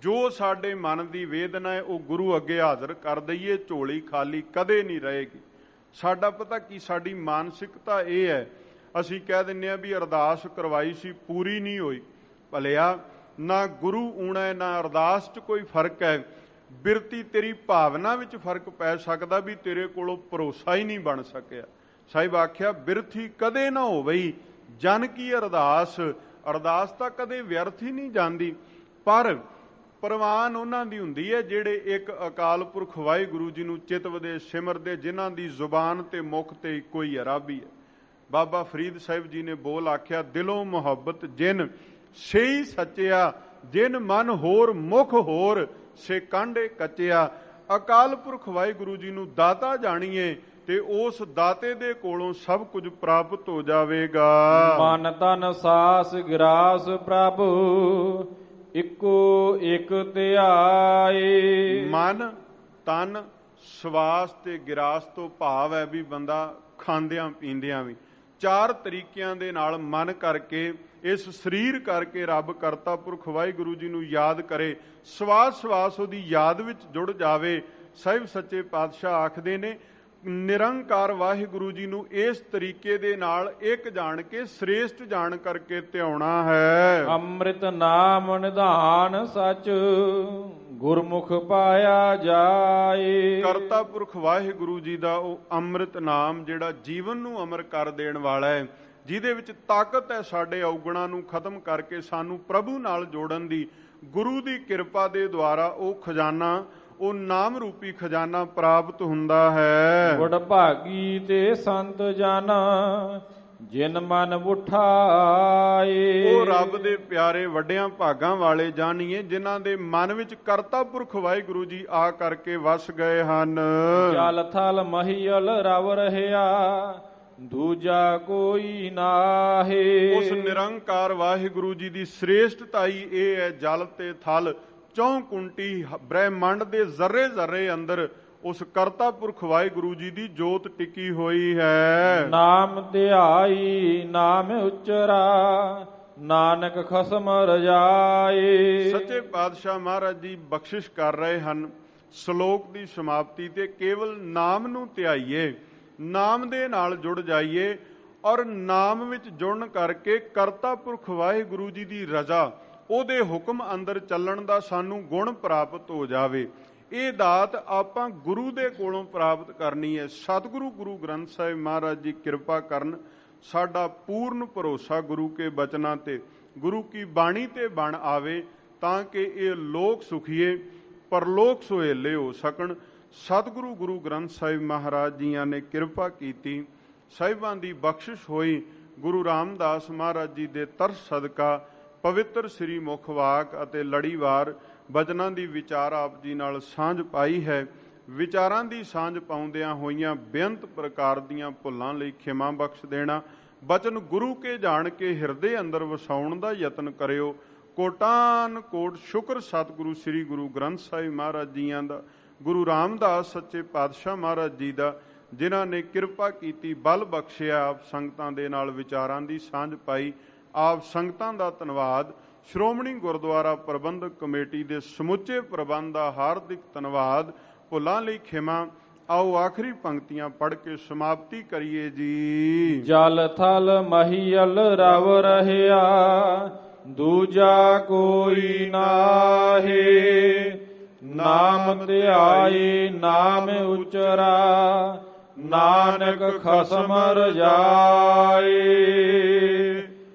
ਜੋ ਸਾਡੇ ਮਨ ਦੀ ਵੇਦਨਾ ਹੈ ਉਹ ਗੁਰੂ ਅੱਗੇ ਹਾਜ਼ਰ ਕਰ ਦਈਏ। ਝੋਲੀ ਖਾਲੀ ਕਦੇ ਨਹੀਂ ਰਹੇਗੀ। ਸਾਡਾ ਪਤਾ ਕੀ, ਸਾਡੀ ਮਾਨਸਿਕਤਾ ਇਹ ਹੈ, ਅਸੀਂ ਕਹਿ ਦਿੰਦੇ ਹਾਂ ਵੀ ਅਰਦਾਸ ਕਰਵਾਈ ਸੀ, ਪੂਰੀ ਨਹੀਂ ਹੋਈ। ਭਲਿਆ ਨਾ ਗੁਰੂ ਊਣਾ ਨਾ ਅਰਦਾਸ 'ਚ ਕੋਈ ਫਰਕ ਹੈ। ਬਿਰਤੀ ਤੇਰੀ ਭਾਵਨਾ ਵਿੱਚ ਫਰਕ ਪੈ ਸਕਦਾ ਵੀ ਤੇਰੇ ਕੋਲੋਂ ਭਰੋਸਾ ਹੀ ਨਹੀਂ ਬਣ ਸਕਿਆ। ਸਾਹਿਬ ਆਖਿਆ, ਬਿਰਥੀ ਕਦੇ ਨਾ ਹੋਵਈ ਜਨ ਕੀ ਅਰਦਾਸ। ਅਰਦਾਸ ਤਾਂ ਕਦੇ ਵਿਅਰਥ ਹੀ ਨਹੀਂ ਜਾਂਦੀ, ਪਰ ਪ੍ਰਵਾਨ ਉਹਨਾਂ ਦੀ ਹੁੰਦੀ ਹੈ ਜਿਹੜੇ ਇੱਕ ਅਕਾਲ ਪੁਰਖ ਵਾਹਿਗੁਰੂ ਜੀ ਨੂੰ ਚਿਤਵਦੇ, ਸਿਮਰਦੇ, ਜਿਨ੍ਹਾਂ ਦੀ ਜ਼ੁਬਾਨ ਤੇ ਮੁਖ ਤੇ ਇੱਕੋ ਹੀ ਅਰਾਬੀ ਹੈ। ਬਾਬਾ ਫਰੀਦ ਸਾਹਿਬ ਜੀ ਨੇ ਬੋਲ ਆਖਿਆ, ਦਿਲੋਂ ਮੁਹੱਬਤ ਜਿਨ ਸਹੀ ਸੱਚਿਆ, ਜਿਨ ਮਨ ਹੋਰ ਮੁਖ ਹੋਰ, ਸੇ ਕਾਂਡੇ ਕੱਚਿਆ। ਅਕਾਲ ਪੁਰਖ ਵਾਹਿਗੁਰੂ ਜੀ ਨੂੰ ਦਾਤਾ ਜਾਣੀਏ ਤੇ ਉਸ ਦਾਤੇ ਦੇ ਕੋਲੋਂ ਸਭ ਕੁਝ ਪ੍ਰਾਪਤ ਹੋ ਜਾਵੇਗਾ। ਮਨ ਤਨ ਸਾਸ ਗਿਰਾਸ ਪ੍ਰਭ, ਇੱਕੋ ਇੱਕ ਧਿਆਏ। ਮਨ ਤਨ ਸਵਾਸ ਤੇ ਗਿਰਾਸ ਤੋਂ ਭਾਵ ਹੈ ਵੀ ਬੰਦਾ ਖਾਂਦਿਆਂ ਪੀਂਦਿਆਂ ਵੀ 4 ਤਰੀਕਿਆਂ ਦੇ ਨਾਲ ਮਨ ਕਰਕੇ, ਇਸ ਸਰੀਰ ਕਰਕੇ ਰੱਬ ਕਰਤਾ ਪੁਰਖ ਵਾਹਿਗੁਰੂ ਜੀ ਨੂੰ ਯਾਦ ਕਰੇ। ਸਵਾਸ ਸਵਾਸ ਉਹਦੀ ਯਾਦ ਵਿੱਚ ਜੁੜ ਜਾਵੇ। ਸਾਹਿਬ ਸੱਚੇ ਪਾਤਸ਼ਾਹ ਆਖਦੇ ਨੇ, ਨਿਰੰਕਾਰ ਵਾਹਿਗੁਰੂ ਜੀ ਨੂੰ ਇਸ ਤਰੀਕੇ ਦੇ ਨਾਲ ਇੱਕ ਜਾਣ ਕੇ, ਸ੍ਰੇਸ਼ਟ ਜਾਣ ਕਰਕੇ ਧਿਆਉਣਾ ਹੈ। ਅੰਮ੍ਰਿਤ ਨਾਮ ਨਿਧਾਨ ਸਚ, ਗੁਰਮੁਖ ਪਾਇਆ ਜਾਏ। ਕਰਤਾ ਪੁਰਖ ਵਾਹਿਗੁਰੂ ਜੀ ਦਾ ਉਹ ਅੰਮ੍ਰਿਤ ਨਾਮ ਜਿਹੜਾ ਜੀਵਨ ਨੂੰ ਅਮਰ ਕਰ ਦੇਣ ਵਾਲਾ ਹੈ, ਜਿਹਦੇ ਵਿੱਚ ਤਾਕਤ ਹੈ ਸਾਡੇ ਔਗਣਾਂ ਨੂੰ ਖਤਮ ਕਰਕੇ ਸਾਨੂੰ ਪ੍ਰਭੂ ਨਾਲ ਜੋੜਨ ਦੀ। ਗੁਰੂ ਦੀ ਕਿਰਪਾ ਦੇ ਦੁਆਰਾ ਉਹ ਖਜ਼ਾਨਾ, ਉਹ ਨਾਮ ਰੂਪੀ ਖਜ਼ਾਨਾ ਪ੍ਰਾਪਤ ਹੁੰਦਾ ਹੈ। ਗੁੜ ਭਾਗੀ ਤੇ ਸੰਤ ਜਨ, ਜਿਨ ਮਨ ਉਠਾਏ। ਉਹ ਰੱਬ ਦੇ ਪਿਆਰੇ ਵੱਡਿਆਂ ਭਾਗਾਂ ਵਾਲੇ ਜਾਣੀਏ, ਜਿਨ੍ਹਾਂ ਦੇ ਮਨ ਵਿੱਚ ਕਰਤਾ ਪੁਰਖ ਵਾਹਿਗੁਰੂ ਜੀ ਆ ਕਰਕੇ ਵਸ ਗਏ ਹਨ। ਜਲ ਥਲ ਮਹੀਲ ਰਵ ਰਹਿਆ, ਦੂਜਾ ਕੋਈ ਨਾਹੇ। ਉਸ ਨਿਰੰਕਾਰ ਵਾਹਿਗੁਰੂ ਜੀ ਦੀ ਸ੍ਰੇਸ਼ਟਤਾਈ ਇਹ ਹੈ, ਜਲ ਤੇ ਥਲ, ਚੌਂ ਕੁੰਟੀ ਬ੍ਰਹਿਮੰਡ ਦੇ ਜ਼ਰਰੇ ਜ਼ਰਰੇ ਅੰਦਰ ਉਸ ਕਰਤਾ ਪੁਰਖ ਵਾਹਿਗੁਰੂ ਜੀ ਦੀ ਜੋਤ ਟਿਕੀ ਹੋਈ ਹੈ। ਨਾਮ ਧਿਆਈ ਨਾਮ ਉਚਰਾ, ਨਾਨਕ ਖਸਮ ਰਜਾਏ। ਸੱਚੇ ਪਾਤਸ਼ਾਹ ਮਹਾਰਾਜ ਜੀ ਬਖਸ਼ਿਸ਼ ਕਰ ਰਹੇ ਹਨ। ਸ਼ਲੋਕ ਦੀ ਸਮਾਪਤੀ ਤੇ ਕੇਵਲ ਨਾਮ ਨੂੰ ਧਿਆਈਏ, ਨਾਮ ਦੇ ਨਾਲ ਜੁੜ ਜਾਈਏ ਔਰ ਨਾਮ ਵਿੱਚ ਜੁੜਨ ਕਰਕੇ ਕਰਤਾ ਪੁਰਖ ਵਾਹਿਗੁਰੂ ਜੀ ਦੀ ਰਜ਼ਾ, ਉਹਦੇ ਹੁਕਮ ਅੰਦਰ ਚੱਲਣ ਦਾ ਸਾਨੂੰ ਗੁਣ ਪ੍ਰਾਪਤ ਹੋ ਜਾਵੇ। ਇਹ ਦਾਤ ਆਪਾਂ ਗੁਰੂ ਦੇ ਕੋਲੋਂ ਪ੍ਰਾਪਤ ਕਰਨੀ ਹੈ। ਸਤਿਗੁਰੂ ਗੁਰੂ ਗ੍ਰੰਥ ਸਾਹਿਬ ਮਹਾਰਾਜ ਜੀ ਕਿਰਪਾ ਕਰਨ। ਸਾਡਾ ਪੂਰਨ ਭਰੋਸਾ ਗੁਰੂ ਕੇ ਬਚਨਾਂ ਤੇ, ਗੁਰੂ ਕੀ ਬਾਣੀ ਤੇ ਬਣ ਆਵੇ, ਤਾਂ ਕਿ ਇਹ ਲੋਕ ਸੁਖੀਏ ਪਰਲੋਕ ਸੁਹੇਲੇ ਹੋ ਸਕਣ। ਸਤਿਗੁਰੂ ਗੁਰੂ ਗ੍ਰੰਥ ਸਾਹਿਬ ਮਹਾਰਾਜ ਜੀਆਂ ਨੇ ਕਿਰਪਾ ਕੀਤੀ, ਸਾਹਿਬਾਂ ਦੀ ਬਖਸ਼ਿਸ਼ ਹੋਈ। ਗੁਰੂ ਰਾਮਦਾਸ ਮਹਾਰਾਜ ਜੀ ਦੇ ਤਰਸ ਸਦਕਾ ਪਵਿੱਤਰ ਸ੍ਰੀ ਮੁਖ ਵਾਕ ਅਤੇ ਲੜੀਵਾਰ ਬਚਨਾਂ ਦੀ ਵਿਚਾਰ ਆਪ ਜੀ ਨਾਲ ਸਾਂਝ ਪਾਈ ਹੈ। ਵਿਚਾਰਾਂ ਦੀ ਸਾਂਝ ਪਾਉਂਦਿਆਂ ਹੋਈਆਂ ਬੇਅੰਤ ਪ੍ਰਕਾਰ ਦੀਆਂ ਭੁੱਲਾਂ ਲਈ ਖਿਮਾ ਬਖਸ਼ ਦੇਣਾ। ਬਚਨ ਗੁਰੂ ਕੇ ਜਾਣ ਕੇ ਹਿਰਦੇ ਅੰਦਰ ਵਸਾਉਣ ਦਾ ਯਤਨ ਕਰਿਓ। ਕੋਟਾਨ ਕੋਟ ਸ਼ੁਕਰ ਸਤਿਗੁਰੂ ਸ੍ਰੀ ਗੁਰੂ ਗ੍ਰੰਥ ਸਾਹਿਬ ਮਹਾਰਾਜ ਜੀਆਂ ਦਾ, ਗੁਰੂ ਰਾਮਦਾਸ ਸੱਚੇ ਪਾਤਸ਼ਾਹ ਮਹਾਰਾਜ ਜੀ ਦਾ, ਜਿਨ੍ਹਾਂ ਨੇ ਕਿਰਪਾ ਕੀਤੀ, ਬਲ ਬਖਸ਼ਿਆ, ਆਪ ਸੰਗਤਾਂ ਦੇ ਨਾਲ ਵਿਚਾਰਾਂ ਦੀ ਸਾਂਝ ਪਾਈ। ਆਪ ਸੰਗਤਾਂ ਦਾ ਧੰਨਵਾਦ। ਸ਼੍ਰੋਮਣੀ ਗੁਰਦੁਆਰਾ ਪ੍ਰਬੰਧਕ ਕਮੇਟੀ ਦੇ ਸਮੁੱਚੇ ਪ੍ਰਬੰਧ ਦਾ ਹਾਰਦਿਕ ਧੰਨਵਾਦ। ਭੁੱਲਾਂ ਲਈ ਖਿਮਾ। ਆਓ ਆਖਰੀ ਪੰਕਤੀਆਂ ਪੜ੍ਹ ਕੇ ਸਮਾਪਤੀ ਕਰੀਏ ਜੀ। ਜਲ ਥਲ ਮਹੀਲ ਰਵ ਰਹਿਆ, ਦੂਜਾ ਕੋਈ ਨਾਹੀ। ਨਾਮ ਧਿਆਈ ਨਾਮ ਉਚਰਾ, ਨਾਨਕ ਖਸਮ ਰਜਾਈ।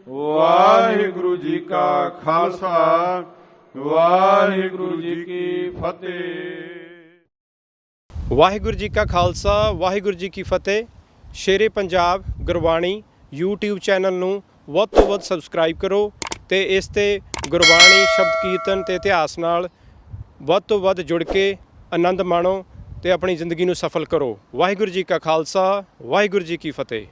ਵਾਹਿਗੁਰੂ ਜੀ ਕਾ ਖਾਲਸਾ, ਵਾਹਿਗੁਰੂ ਜੀ ਕੀ ਫਤਿਹ। ਵਾਹਿਗੁਰੂ ਜੀ ਕਾ ਖਾਲਸਾ, ਵਾਹਿਗੁਰੂ ਜੀ ਕੀ ਫਤਿਹ। ਸ਼ੇਰੇ ਪੰਜਾਬ ਗੁਰਬਾਣੀ YouTube ਚੈਨਲ ਨੂੰ ਵੱਧ ਤੋਂ ਵੱਧ ਸਬਸਕ੍ਰਾਈਬ ਕਰੋ ਤੇ ਇਸ ਤੇ ਗੁਰਬਾਣੀ, ਸ਼ਬਦ ਕੀਰਤਨ ਤੇ ਇਤਿਹਾਸ ਨਾਲ ਵੱਧ ਤੋਂ ਵੱਧ ਜੁੜ ਕੇ ਆਨੰਦ ਮਾਣੋ ਤੇ ਆਪਣੀ ਜ਼ਿੰਦਗੀ ਨੂੰ ਸਫਲ ਕਰੋ। ਵਾਹਿਗੁਰੂ ਜੀ ਕਾ ਖਾਲਸਾ, ਵਾਹਿਗੁਰੂ ਜੀ ਕੀ ਫਤਿਹ।